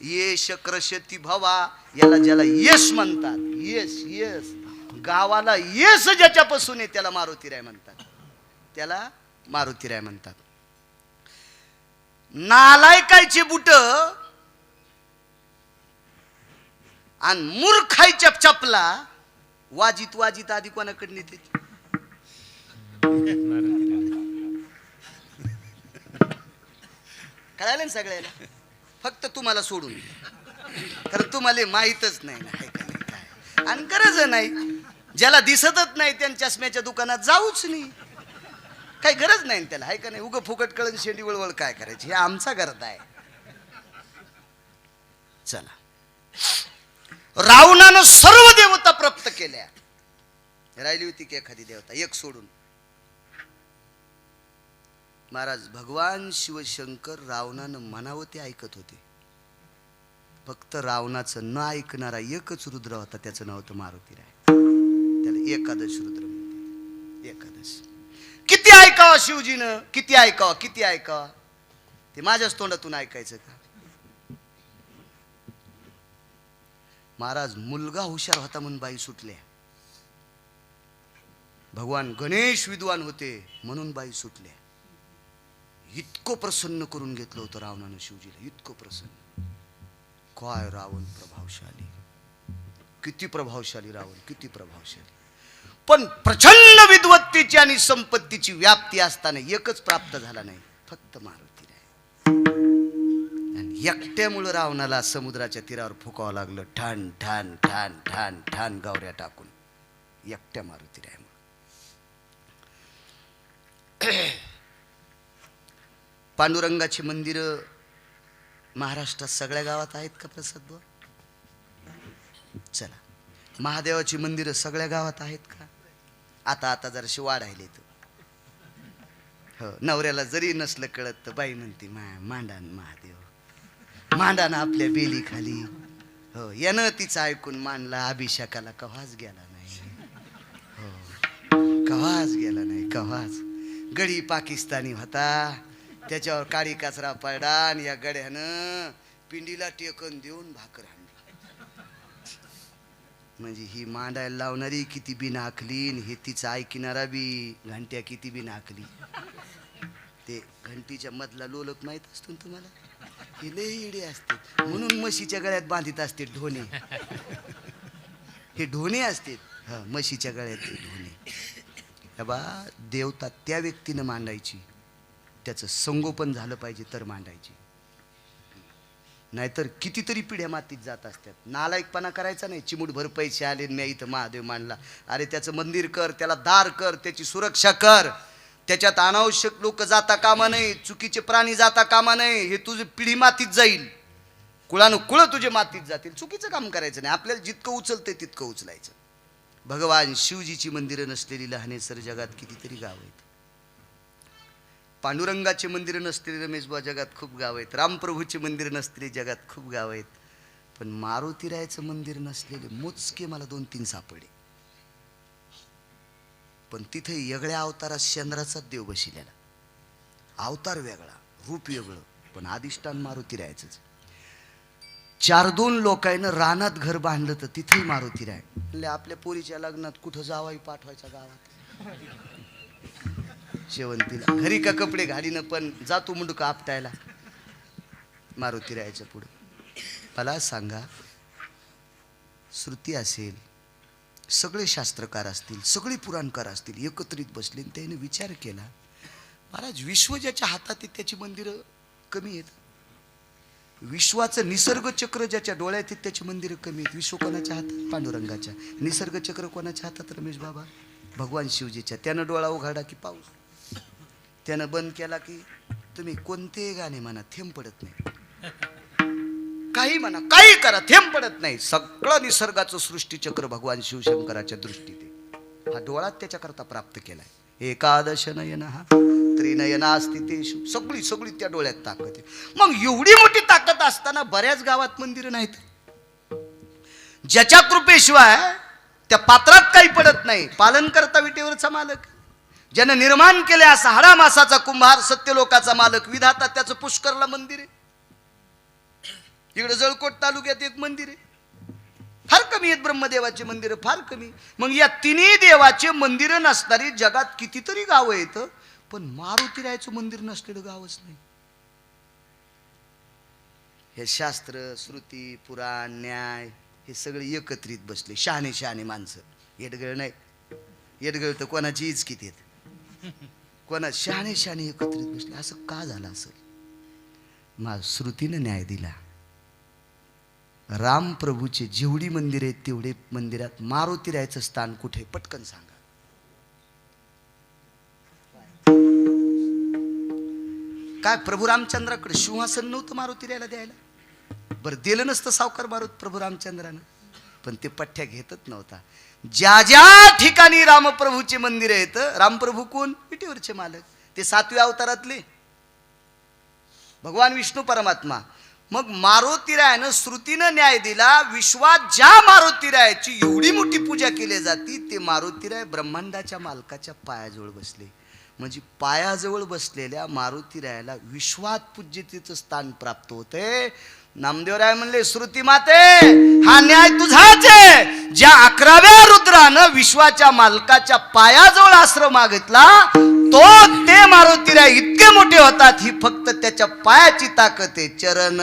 येश क्रशती भवा. याला ज्याला यश म्हणतात, यश यश गावाला यश ज्याच्यापासून आहे त्याला मारुतीराय म्हणतात. त्याला मारुतीराय म्हणतात. नालायकायचे बुट आणि मूर्खायच्या चपला वाजित वाजित आधी कोणाकडे नेते? कळालं ना सगळ्याला? फक्त तुम्हाला सोडून, कारण तुम्हाला माहीतच नाही ना काय. आणि गरज नाही, ज्याला दिसतच नाही त्यांच्या चष्म्याच्या दुकानात जाऊच नाही, काही गरज नाही त्याला, आहे का नाही? उग फुकट कळण शेंडी वळवळ काय करायची, हे आमचा करत आहे. चला. रावणानं सर्व देवता प्राप्त केल्या, राहिली होती की एखादी देवता एक सोडून? महाराज भगवान शिवशंकर रावणानं म्हणावं ते ऐकत होते. फक्त रावणाचं न ऐकणारा एकच रुद्र होता, त्याचं नाव होतं मारुतीराय. त्याला एकादश रुद्र म्हणते. एकादश. किती ऐकावं शिवजीनं, किती ऐकावं, किती ऐकावं? ते माझ्याच तोंडातून ऐकायचं का? महाराज मुलगा हुशार होता म्हणून बाई सुटल्या. भगवान गणेश विद्वान होते म्हणून बाई सुटल्या. इतकं प्रसन्न करून घेतलं होतं रावणानं शिवजीला, इतकं प्रसन्न. काय रावण प्रभावशाली, किती प्रभावशाली रावण, किती प्रभावशाली. पण प्रचंड विद्वत्तेची आणि संपत्तीची व्याप्ती असताना एकच प्राप्त झाला नाही, फक्त मारुतीराय. आणि एकट्यामुळे रावणाला समुद्राच्या तीरावर फुकावं लागलं, ठाण ठाण ठाण ठाण ठाण गावऱ्या टाकून, एकट्या मारुतीरायमुळे. पांडुरंगाची मंदिर महाराष्ट्रात सगळ्या गावात आहेत का प्रसाद बुवा? चला. महादेवाची मंदिरं सगळ्या गावात आहेत का? आता आता जराशी वाढायले तर. हो, नवऱ्याला जरी नसलं कळत तर बाई म्हणते मांडान महादेव, मांडान आपल्या बेली खाली. हो, यानं तिचं ऐकून मांडला अभिषेकाला कव्हाच गेला नाही. हो, कव्हाच गेला नाही, कव्हाच. गडी पाकिस्तानी होता, त्याच्यावर काळी कचरा पडला आणि या गड्यानं पिंडीला टेकन देऊन भाकर हाणली. म्हणजे ही मांडायला लावणारी किती बी नाकली, हे तिचं ऐकणारा बी घंट्या किती बी नाकली. ते घंटीच्या मधला लोलक माहित असतो ना तुम्हाला? हे लय इडे असते म्हणून म्हशीच्या गळ्यात बांधित असते ढोणे. हे ढोणे असते, हा, म्हशीच्या गळ्यात ढोणे. बा देवता त्या व्यक्तीनं मांडायची, त्याचं संगोपन झालं पाहिजे तर मांडायची. नाहीतर कितीतरी पिढ्या मातीत जात असतात. नालायकपणा करायचा नाही. चिमूटभर पैसे आले मी इथं महादेव मांडला, अरे त्याचं मंदिर कर, त्याला दार कर, त्याची सुरक्षा कर. त्याच्यात अनावश्यक लोक जाता कामा नाही, चुकीचे प्राणी जाता कामा नाही. हे तुझी पिढी मातीत जाईल, कुळानं कुळ तुझे मातीत जातील. चुकीचं काम करायचं नाही. आपल्याला जितकं उचलतंय तितकं उचलायचं. भगवान शिवजीची मंदिरं नसलेली लहानेसर जगात कितीतरी गाव आहेत. पांडुरंगाचे मंदिर नसलेले रमेशबा जगात खूप गाव आहेत. रामप्रभूचे मंदिर नसलेले जगात खूप गाव आहेत. पण मारुतीरायाचं मंदिर नसलेले मोजके मला 2-3 सापडले. पण तिथे वेगळ्या अवतारात चंद्राचा देव बसलेला, अवतार वेगळा, रूप वेगळं, पण अधिष्ठान मारुती राहायचंच. 4-2 लोकांना रानात घर बांधलं तर तिथेही मारुती राय. म्हणजे आपल्या पोरीच्या लग्नात कुठं जावाई पाठवायचा गावात शेवंतीला, घरी का कपडे घालीनं पण जातो मुंडका आपटायला मारुती रायाच्या पुढे. मला सांगा, श्रुती असेल, सगळे शास्त्रकार असतील, सगळे पुराणकार असतील, एकत्रित बसले, त्याने विचार केला, महाराज विश्व ज्याच्या हातात आहे त्याची मंदिरं कमी आहेत. विश्वाचं निसर्ग चक्र ज्याच्या डोळ्यात आहेत त्याची मंदिरं कमी आहेत. विश्व कोणाच्या हातात? पांडुरंगाच्या. निसर्ग चक्र कोणाच्या हातात? रमेश बाबा भगवान शिवजीच्या. त्यानं डोळा उघाडा की पाऊस, त्यानं बंद केला की तुम्ही कोणते गाणे म्हणा थेंब पडत नाही, काही म्हणा काही करा थेंब पडत नाही. सगळं निसर्गाचं सृष्टीचक्र भगवान शिवशंकराच्या दृष्टीने हा डोळा त्याच्याकरता प्राप्त केलाय. एकादश नयन हा त्रिनयना स्थितेषु, सगळी सगळी त्या डोळ्यात ताकद आहे. मग एवढी मोठी ताकद असताना बऱ्याच गावात मंदिरं नाहीत. ज्याच्या कृपेशिवाय त्या पात्रात काही पडत नाही. पालन करता विटेवरचा मालक, ज्यानं निर्माण केले असा हाडामासाचा कुंभार, सत्यलोकाचा मालक विधाता, त्याचं पुष्करला मंदिर आहे. इकडे जळकोट तालुक्यात एक मंदिर आहे, फार कमी आहेत ब्रह्मदेवाचे मंदिर, फार कमी. मग या तिन्ही देवाचे मंदिर नसणारी जगात कितीतरी गावं आहेत, पण मारुतीरायाचं मंदिर नसलेलं गावच नाही. हे शास्त्र, श्रुती, पुराण, न्याय हे सगळे एकत्रित बसले. शहाणे शहाणे माणसं, येडगळ नाही. येडगळ तर कोणाची इचकीत येत, कोणा शहाणे शहाणे एकत्रित बसले. असं का झालं असेल? श्रुतीनं न्याय दिला. राम प्रभूचे जेवढी मंदिर आहेत तेवढे मंदिरात मारुतीरायाचं स्थान कुठे? पटकन सांगा. काय प्रभू रामचंद्राकडे सिंहासन नव्हतं मारुतीरायाला द्यायला? बरं दिलं नसतं सावकार प्रभू रामचंद्रानं, पण ते पठ्ठ्या घेतच नव्हता. ज्या ज्या ठिकाणी रामप्रभूचे मंदिर आहेत, रामप्रभू कोण? विटेवरचे मालक, ते 7व्या अवतारातले भगवान विष्णू परमात्मा. मग मारुतीरायानं श्रुतीनं न्याय दिला. विश्वात ज्या मारुतीरायाची एवढी मोठी पूजा केली जाती, ते मारुतीराय ब्रह्मांडाच्या मालकाच्या पायाजवळ बसले. म्हणजे पायाजवळ बसलेल्या मारुतीरायाला विश्वात पूज्यतेचं स्थान प्राप्त होते. नामदेवराय म्हणले, श्रुती माते हा न्याय तुझाच आहे. ज्या 11व्या रुद्रानं विश्वाच्या मालकाच्या पायाजवळ आश्रम मागितला, तो ते मारुतीराय इतके मोठे होतात. ही फक्त त्याच्या पायाची ताकद आहे. चरण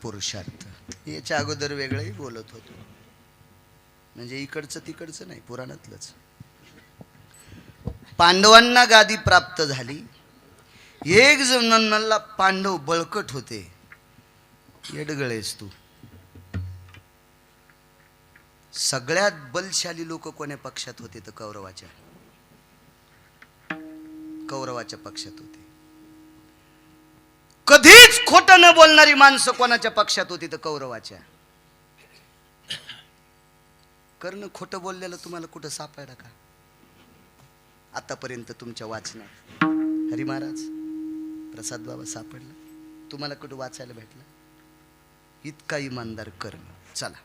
पुरुषार्थ. याच्या अगोदर वेगळंही बोलत होतो, म्हणजे इकडचं तिकडचं नाही, पुराणातलंच. पांडवांना गादी प्राप्त झाली. एक जणांना पांडव बळकट होते. येडगळेस तू. सगळ्यात बलशाली लोक कोण्या पक्षात होते? तर कौरवाच्या पक्षात होते. कधीच खोटं न बोलणारी माणसं कोणाच्या पक्षात होती? तर कौरवाच्या. कर्ण खोटं बोललेलं तुम्हाला कुठं सापडलं का आतापर्यंत तुमच्या वाचनात? हरी महाराज प्रसाद बाबा सापडला तुम्हाला कुठं वाचायला भेटलं? इतका इमानदार कर्ण. चला,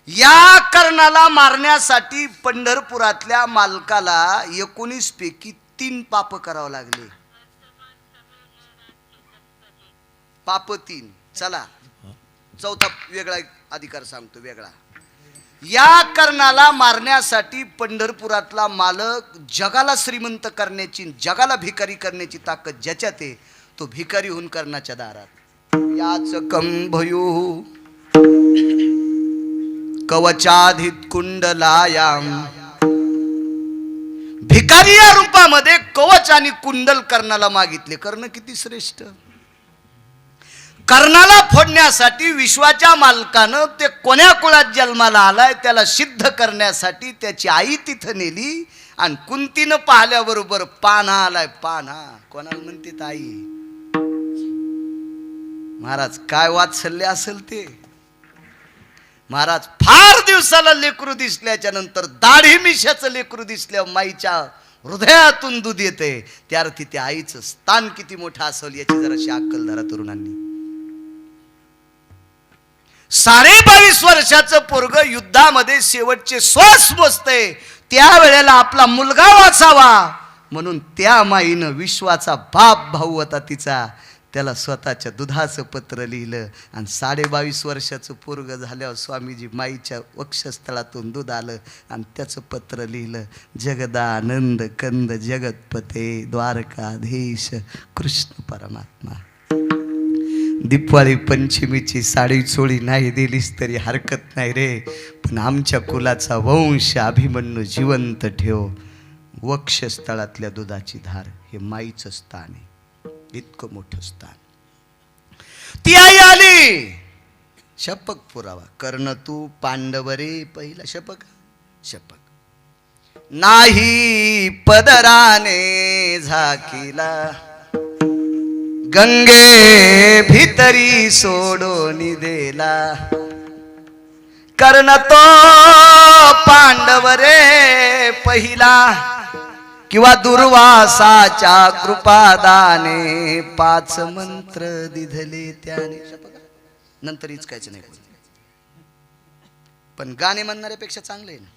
या कर्णाला मारण्यासाठी पंढरपुरातल्या मालकाला 19 पैकी 3 पाप करावं लागले. पाप 3. चला, चौथा वेगळा अधिकार सांगतो, वेगळा. या कर्णाला मारण्यासाठी पंढरपुरातला मालक जगाला श्रीमंत करण्याची, जगाला भिकारी करण्याची ताकद ज्याच्यात आहे, तो भिकारी होऊन कर्णाच्या दारात. याच कंभयू कवचाधित कुंडलायाम. भिकारी या रूपामध्ये कवच आणि कुंडल कर्णाला मागितले. कर्ण किती श्रेष्ठ. कर्णाला फोडण्यासाठी विश्वाच्या मालकानं ते कोण्या कुळात जन्माला आलाय त्याला सिद्ध करण्यासाठी त्याची आई तिथं नेली आणि कुंतीनं पाहिल्याबरोबर पान्हा आलाय. पान्हा कोणाला म्हणते? आई. महाराज काय वात्सल्य असेल ते. महाराज फार दिवसाला लेकरू दिसल्याच्या नंतर दाढी मिशाचं लेकरू दिसल्या माईच्या हृदयातून दूध येते. त्या अर्थी त्या आईचं स्थान किती मोठं असेल याची जराशी अक्कल धरा तरुणांनी. 22.5 वर्षाचं पोरग युद्धामध्ये शेवटचे श्वास मोजते त्यावेळेला आपला मुलगा वाचावा म्हणून त्या माईनं विश्वाचा बाप भाऊ होता तिचा, त्याला स्वतःच्या दुधाचं पत्र लिहिलं. आणि 22.5 वर्षाचं पोरग झाल्यावर स्वामीजी माईच्या वक्षस्थळातून दूध आलं आणि त्याचं पत्र लिहिलं. जगदानंद कंद जगतपते द्वारकाधीश कृष्ण परमात्मा. दिवाळी पंचमीची साडी चोळी नाही दिलीस तरी हरकत नाही रे, पण आमच्या कुलाचा वंश अभिमन्यू जिवंत ठेव. वक्षस्थळातल्या दुधाची धार हे माईचं स्थान आहे. इतकं मोठं स्थान. ती आई आली. शपक पुरावा. कर्ण तू पांडवरे पहिला शपक. शपक नाही पदराने झाकीला गंगे भितरी सोडून दिला. कर्ण तो पांडवरे पहिला किंवा दुर्वासाच्या कृपादाने 5 मंत्र दिधले त्याने. नंतर इचकायचं नाही. पण गाणे म्हणणाऱ्यापेक्षा चांगले आहे ना.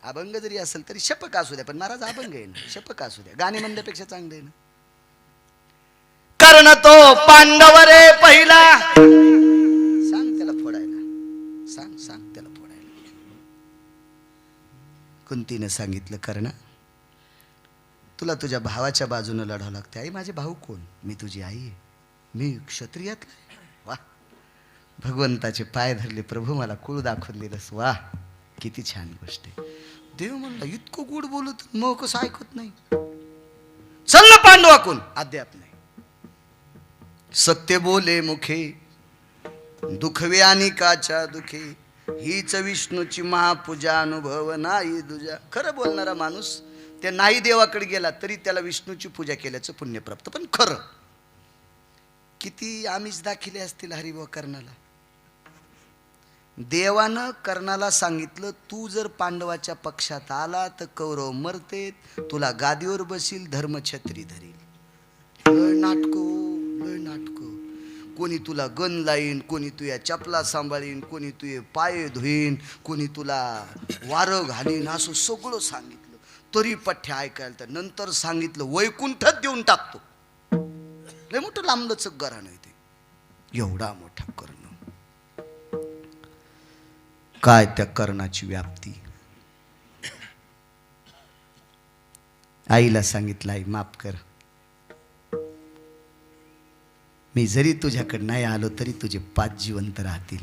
अभंग जरी असेल तरी शपक असू द्या, पण महाराज अभंग आहे ना, शपक असू द्या, गाणे म्हणण्यापेक्षा चांगले आहे ना. कर्ण तो पांडवरे पहिला. सांग त्याला फोडायला. सांग त्याला फोडायला. कुंतीने सांगितलं, कर्ण तुला तुझ्या भावाच्या बाजूने लढावं लागते. आई माझे भाऊ कोण? मी तुझी आई आहे. मी क्षत्रियातला आहे. वा, भगवंताचे पाय धरले. प्रभू मला कुळ दाखवून दिलंस. वा, किती छान गोष्ट आहे. देव म्हणला इतकं गोड बोलत मग कसं ऐकत नाही. चल ना पांडवाकून. अद्याप नाही. सत्य बोले मुखे दुखवे आणि काच्या दुखे, हीच विष्णूची महापूजा अनुभव नाही दुजा. खरं बोलणारा माणूस त्या नाही देवाकडे गेला तरी त्याला विष्णूची पूजा केल्याचं पुण्य प्राप्त. पण खरं किती आमिष दाखिले असतील हरिभाऊ कर्णाला. देवानं कर्णाला सांगितलं तू जर पांडवाच्या पक्षात आला तर कौरव मरते, तुला गादीवर बसील, धर्मछत्री धरील. लय नाटक. कोणी तुला गन लाईन, कोणी तुझ्या चपला सांभाळीन, कोणी तुझे पाय धुईन, कोणी तुला वारं घालीन, असं सगळं सांगितलं. तरी पठ्ठ्या ऐकायला तर नंतर सांगितलं वैकुंठच देऊन टाकतो. लय मोठं लांबलचक घराणं ते. एवढा मोठा कर्ण. काय त्या कर्णाची व्याप्ती. आईला सांगितलं आई माफ कर, मी जरी तुझ्याकडे नाही आलो तरी तुझे 5 जिवंत राहतील.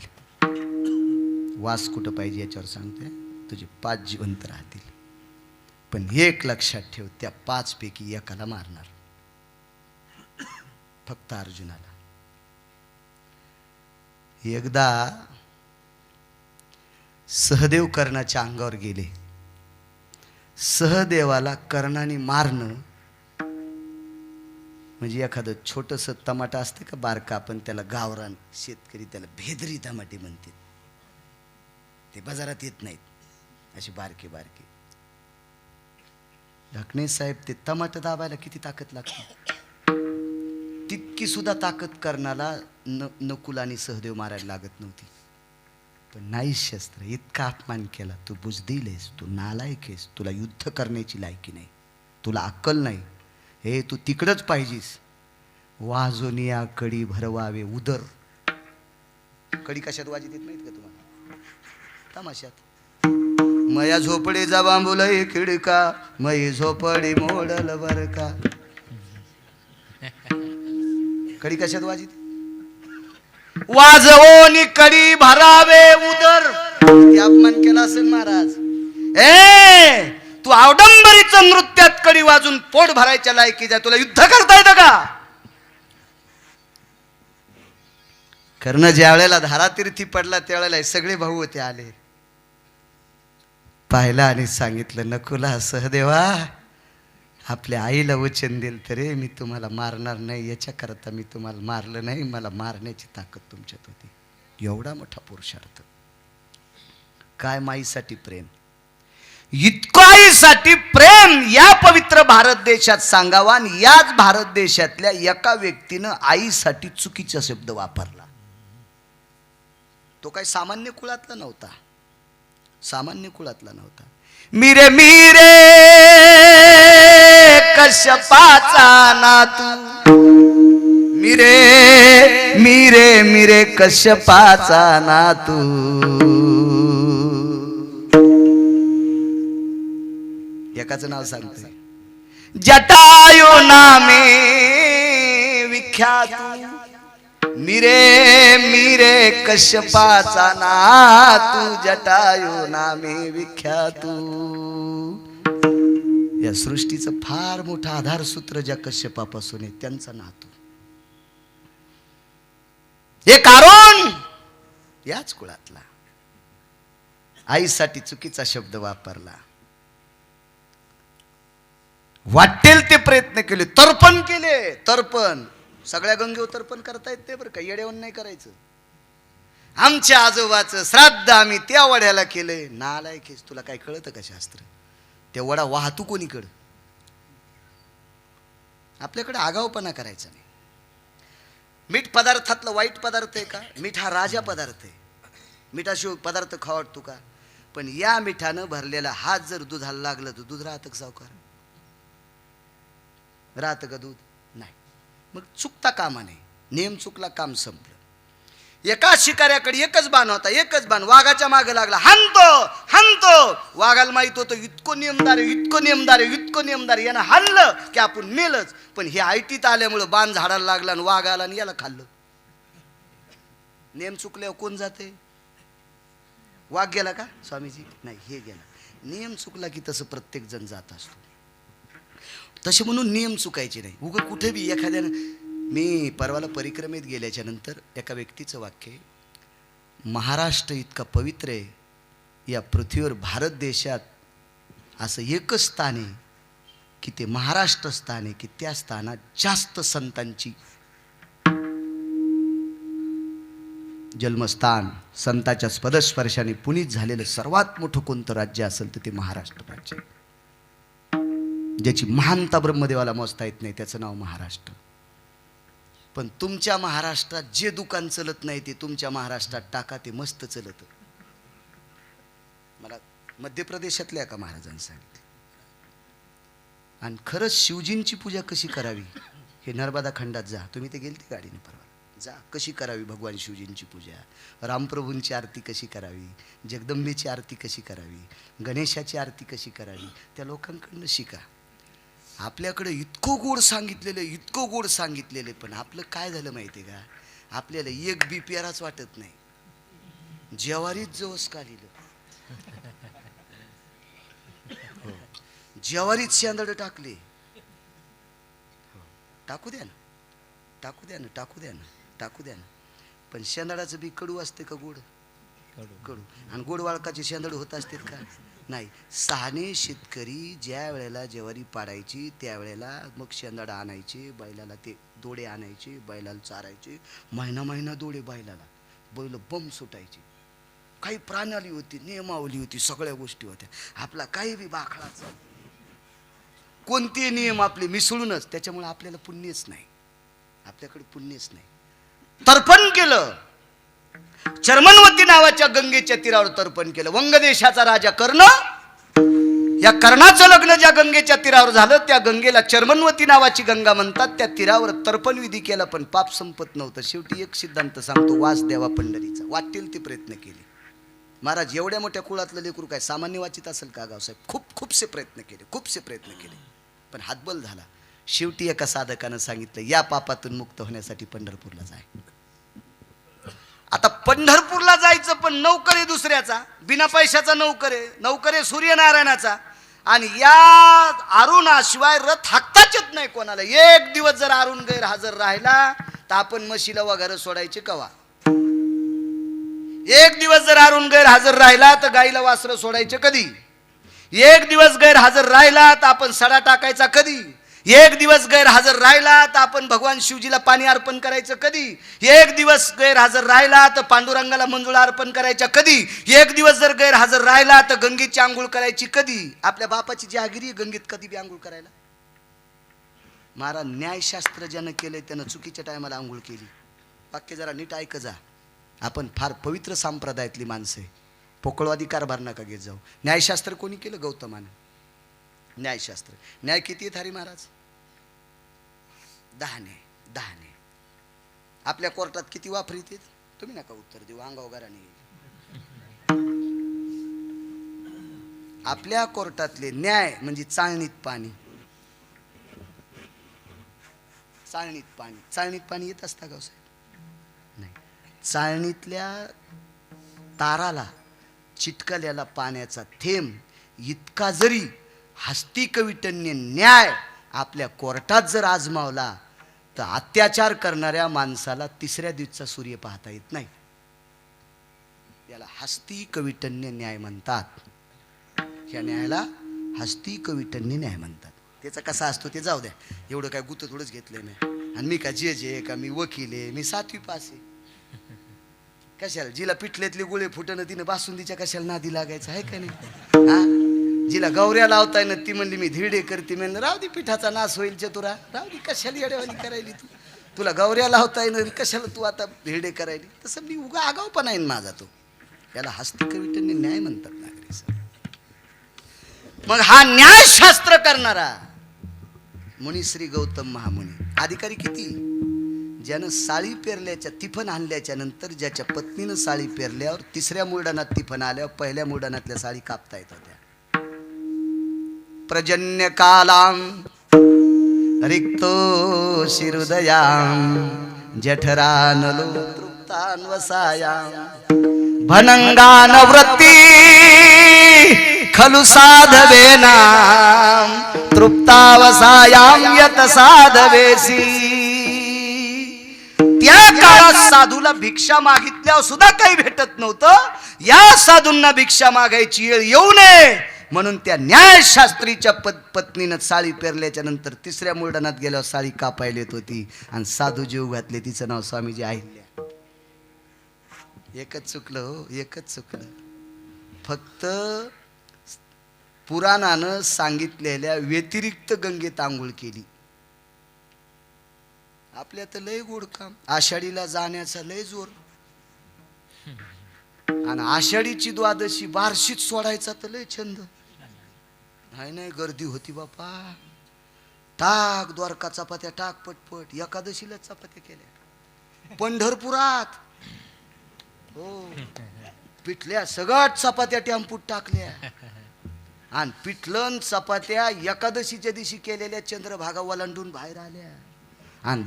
वास कुठं पाहिजे याच्यावर सांगतोय. तुझे 5 जिवंत राहतील. पण एक लक्षात ठेव, त्या 5 पैकी एकाला मारणार. फक्त अर्जुनाला. एकदा सहदेव कर्णाच्या अंगावर गेले. सहदेवाला कर्णाने मारणं म्हणजे एखादं छोटंसं टमाटा असतं का बारका, आपण त्याला गावरान शेतकरी त्याला भेदरी टमाटे म्हणतात. ते बाजारात येत नाहीत, अशी बारके बारके. ढाकणे साहेब ते टमाटर दाबायला किती ताकद लागते, तितकी सुद्धा ताकद करणाला नकुल आणि सहदेव मारायला लागत नव्हती. पण नाही शस्त्र, इतका अपमान केला. तू बुजदिल आहेस, तू नालायक आहेस, तुला युद्ध करण्याची लायकी नाही, तुला अक्कल नाही, हे तू तिकडच पाहिजेस. वाजोनिया कडी भरवावे उदर. कडी कशात वाजित येत नाहीत का तुम्हाला? तमाशात. मया झोपडी जा बांबुलई खिडका, मई झोपडी मोडल बर का. कडी कशात वाजित? वाजवोनी कडी भरावे उदर. किती अपमान केला असेल महाराज. तू आवडंबरीचं नृत्यात कडी वाजून पोट भरायच्या लायकीचा, तुला युद्ध करता येतं का? कर्ण ज्या वेळेला धारातीर्थी पडला त्यावेळेला सगळे भाऊ होते आले, पाहिला आणि सांगितलं, नकुला सहदेवा, आपल्या आईला वचन दिल तरी मी तुम्हाला मारणार नाही, याच्याकरता मी तुम्हाला मारलं नाही, मला मारण्याची ताकद तुमच्यात होती. एवढा मोठा पुरुषार्थ. काय माईसाठी प्रेम, इतकं आईसाठी प्रेम या पवित्र भारत देशात सांगावा. आणि याच भारत देशातल्या एका व्यक्तीनं आईसाठी चुकीचा शब्द वापरला. तो काही सामान्य कुळातला नव्हता, सामान्य कुळातला नव्हता. मिरे मिरे कश्यपाचा नातू, मिरे मिरे मिरे कश्यपाचा नातू. एकाचं नाव सांगतोय, जटायू नामे विख्यात, मिरे मिरे कश्यपाचा नातू, जटायू नामे विख्यातू. या सृष्टीचं फार मोठं आधारसूत्र ज्या कश्यपापासून आहे त्यांचा नातू. हे कारण याच कुळातला. आईसाठी चुकीचा शब्द वापरला, वाटेल ते प्रयत्न केले, तर्पण केले. तर्पण सगळ्या गंगेवर तर्पण करता येत ते बरं का, येड्यावरून नाही करायचं. आमच्या आजोबाचं श्राद्ध आम्ही त्या वड्याला केलंय. नालायक, तुला काय कळतं का शास्त्र? त्या वडा वाहतू कोणीकडं? आपल्याकडे आगाऊपणा करायचा नाही. मीठ पदार्थातलं वाईट पदार्थ आहे का? मीठ हा राजा पदार्थ आहे. मिठाशिवाय पदार्थ खावडतो का? पण या मिठानं भरलेला हात जर दुधाला लागलं तर दूध राहतं का सावकार? राहतं का दूध? नाही. मग चुकता कामा नाही. नेम चुकला, काम संपलं. एका शिकाऱ्याकडे एकच बाण होता, एकच बाण. वाघाच्या मागे लागला, हाणतो हाणतो. वाघाला माहित होतं इतकं नियमदार आहे, इतकं नियमदार आहे, इतकं नियमदार आहे, यानं हाणलं की आपण मेलच. पण हे आयटीत आल्यामुळं बाण झाडाला लागला आणि वाघ आला आणि याला खाल्लं. नेम चुकल्यावर कोण जाते? वाघ गेला का स्वामीजी? नाही, हे गेला. नियम चुकला की तसं प्रत्येक जण जात असतो. तसे म्हणून नियम चुकायचे नाही. उगं कुठे बी एखाद्यानं. मी परवाला परिक्रमेत गेल्याच्या नंतर एका व्यक्तीचं वाक्य आहे, महाराष्ट्र इतका पवित्र आहे, या पृथ्वीवर भारत देशात असं एकच स्थान आहे की ते महाराष्ट्र स्थान आहे की त्या स्थानात जास्त संतांची जन्मस्थान, संतांच्या पदस्पर्शाने पुनीत झालेलं सर्वात मोठं कोणतं राज्य असेल तर ते महाराष्ट्र राज्य. ज्याची महानता ब्रह्मदेवाला मोजता येत नाही त्याचं नाव महाराष्ट्र. पण तुमच्या महाराष्ट्रात जे दुकान चलत नाही ते तुमच्या महाराष्ट्रात टाका, ते मस्त चलत. मला मध्य प्रदेशातल्या एका महाराजांनी सांगितलं. आणि खरंच शिवजींची पूजा कशी करावी हे नर्मदा खंडात जा, तुम्ही ते गेलते गाडीने परवा, जा. कशी करावी भगवान शिवजींची पूजा, रामप्रभूंची आरती कशी करावी, जगदंबेची आरती कशी करावी, गणेशाची आरती कशी करावी, त्या लोकांकडनं शिका. आपल्याकडे इतकं गोड सांगितलेलं, इतकं गोड सांगितलेलं, पण आपलं काय झालं माहिती आहे का? आपल्याला एक बी प्याराच वाटत नाही. ज्वारीत जवस का लिहिलं, ज्वारीत शेंदड टाकले. टाकू द्या ना, टाकू द्या ना, टाकू द्या ना, टाकू द्या ना. पण शेंदडाचं बी कडू असते का गोड? कडू. आणि गोड वाळकाचे शेंदड होत असतील का? नाही. सहाने शेतकरी ज्या वेळेला ज्वारी पाडायची त्यावेळेला मग शेंदड आणायचे, बैलाला ते दोडे आणायचे, बैलाला चारायचे. महिना महिना दोडे बैलाला, बैल बम सुटायचे. काही प्रणाली होती, नियमावली होती, सगळ्या गोष्टी होत्या. आपला काही बी बाखळाचा कोणते नियम आपले मिसळूनच, त्याच्यामुळे आपल्याला पुण्यच नाही, आपल्याकडे पुण्यच नाही. तर्पण केलं, चर्मणवती नावाच्या गंगेच्या तीरावर तर्पण केलं. वंगदेशाचा राजा कर्ण, या कर्णाचं लग्न ज्या गंगेच्या तीरावर झालं त्या गंगेला चर्मणवती नावाची गंगा म्हणतात. त्या तीरावर तर्पण विधी केला, पण पाप संपत नव्हतं. शेवटी एक सिद्धांत सांगतो, वास द्यावा पंढरीचा. वाटेल ते प्रयत्न केले. महाराज एवढ्या मोठ्या कुळातलं लेकरू काय सामान्य वाचित असेल का गावसाहेब? खूपसे प्रयत्न केले, खूपसे प्रयत्न केले, पण हातबल झाला. शेवटी एका साधकानं सांगितलं, या पापातून मुक्त होण्यासाठी पंढरपूरला जाय. आता पंढरपूरला जायचं, पण नौकर आहे दुसऱ्याचा, बिना पैशाचा नौकर आहे, नौकर आहे सूर्यनारायणाचा. आणि या अरुणाशिवाय रथ हाकताच येत नाही कोणाला. एक दिवस जर अरुण गैरहजर राहिला तर आपण म्हशीला वगैरे सोडायचे कवा? एक दिवस जर अरुण गैरहजर राहिला तर गाईला वासरं सोडायचे कधी? एक दिवस गैरहजर राहिला तर आपण सडा टाकायचा कधी? एक दिवस गैरहजर राहिला तर आपण भगवान शिवजीला पाणी अर्पण करायचं कधी? एक दिवस गैरहजर राहिला तर पांडुरंगाला मंजुळा अर्पण करायच्या कधी? एक दिवस जर गैरहजर राहिला तर गंगेची आंघोळ करायची कधी? आपल्या बापाची जहागिरी गंगेत कधी बी आंघोळ करायला? महाराज न्यायशास्त्र ज्यानं केलंय त्यानं चुकीच्या टायमाला आंघोळ केली. वाक्य जरा नीट ऐक जा. आपण फार पवित्र संप्रदायातली माणसं आहे, पोकळवादी कारभार नका घेत जाऊ. न्यायशास्त्र कोणी केलं? गौतमाने. न्यायशास्त्र, न्याय किती आहेत हरी महाराज? 10 ने. आपल्या कोर्टात किती वापरीत? तुम्ही नका उत्तर देऊ, अंगाव घराने. आपल्या कोर्टातले न्याय म्हणजे चाळणीत पाणी. चाळणीत पाणी येत असता गावसाहेब? नाही. चाळणीतल्या ताराला चिटकल्याला पाण्याचा थेंब इतका जरी हस्तिकविटन्य न्याय आपल्या कोर्टात जर आजमावला तर अत्याचार करणाऱ्या माणसाला तिसऱ्या दिवसाचा सूर्य पाहता येत नाही. याला हस्तिकविटन्य न्याय म्हणतात. या न्यायाला हस्तिकविटन्य न्याय म्हणतात. त्याचा कसा असतो ते जाऊ द्या, एवढं काय गुत थोडंच घेतलंय मी. आणि मी का जज आहे का? मी वकील आहे, मी 7वी पास आहे. कशाला जिला पिठल्यातले गोळे फुटणं तिनं बासुंदीच्या कशाला नादी लागायचं आहे का नाही? हा, जिला गौऱ्या लावताय ना ती म्हणली मी धिरडे करते. म्हणलं राहू दे, पिठाचा नाश होईल चतुरा, राहू दे, कशाला येडेवानी करायली तू? तुला गौऱ्या लावताय ना, कशाला तू आता धिरडे करायली? तसं मी उगा आगाऊपणा आहे माझा तो. याला हस्तिकविटन्य न्याय म्हणतात नागरिक सर. मग हा न्यायशास्त्र करणारा मुनी श्री गौतम महामुनी. अधिकारी किती? ज्यानं साळी पेरल्याच्या तिफन आणल्याच्या नंतर ज्याच्या पत्नीनं साळी पेरल्यावर तिसऱ्या मुरडानात तिफन आल्यावर पहिल्या मुरडानातल्या साळी कापता येत होत्या. पर्जन्य कालां रिक्तो शिरुदयां जठरानलो तृप्तान् वसायां भनंगान वृत्ती खलु साधवेना तृप्तावसायां यत साधवेसी. त्या काळात साधूला भिक्षा मागितल्यावर सुद्धा काही भेटत नव्हतं. या साधूंना भिक्षा मागायची वेळ येऊ नये म्हणून त्या न्यायशास्त्रीच्या पत्नीनं साळी पेरल्याच्या नंतर तिसऱ्या मुरडानात गेल्यावर साळी कापायला येत होती. आणि साधू जीव घातले, तिचं नाव स्वामीजी अहिल्या. एकच चुकलं हो, एकच चुकलं. फक्त पुराणानं सांगितलेल्या व्यतिरिक्त गंगेत आंघोळ केली. आपल्या तर लय गोड काम. आषाढीला जाण्याचा लय जोर, आणि आषाढीची द्वादशी बार्शीत सोडायचा तर लय छंद. नाही गर्दी होती बापा. टाक द्वारका चपात्या, टाक पटपट. एकादशीला चपात्या केल्या पंढरपुरात. हो, पिठल्या सगळ्यात चपात्या टेम्पूत टाकल्या. आणि पिठलन चपात्या एकादशीच्या दिवशी केलेल्या चंद्रभागा वलांडून बाहेर आल्या. आणि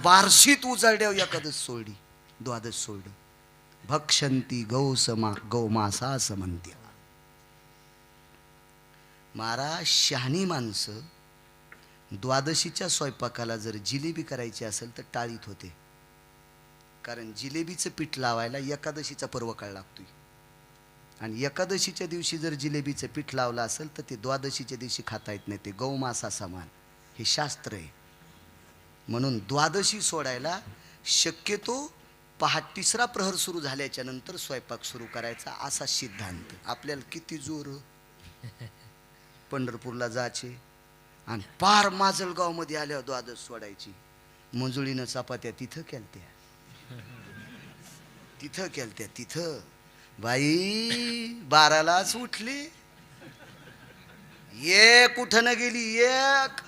बार्शीत उजाड्यावर एकादश सोडली, द्वादश सोडलं. भक्षंती गौमासा समंत्या. महाराज शहाणी माणसं द्वादशीच्या स्वयंपाकाला जर जिलेबी करायची असेल तर टाळीत होते. कारण जिलेबीचं पीठ लावायला एकादशीचा पर्व काळ लागतोय. आणि एकादशीच्या दिवशी जर जिलेबीचं पीठ लावलं असेल तर ते द्वादशीच्या दिवशी खाता येत नाही, ते गौमासा समान. हे शास्त्र आहे. म्हणून द्वादशी सोडायला शक्यतो तिसरा प्रहर सुरू झाल्याच्या नंतर स्वयंपाक सुरू करायचा असा सिद्धांत. आपल्याला किती जोर. पंढरपूरला जायचे आणि पार माजलगाव मध्ये आल्यावर द्वादश सोडायची. मंजुळीनं चपात्या तिथं केलत्या तिथं बाई 12लाच उठली. एक कुठं न गेली एक.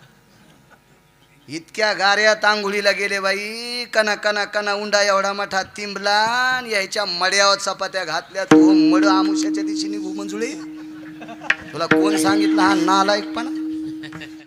इतक्या गाऱ्यात आंघोळीला गेले बाई. कना कना कना उंडा एवढा मोठा तिंबलान यायच्या मड्यावर चपात्या घातल्या. तो मड आमुष्याच्या दिवशी निघू मंजुळे. तुला कोण सांगितलं हा नालायकपणा.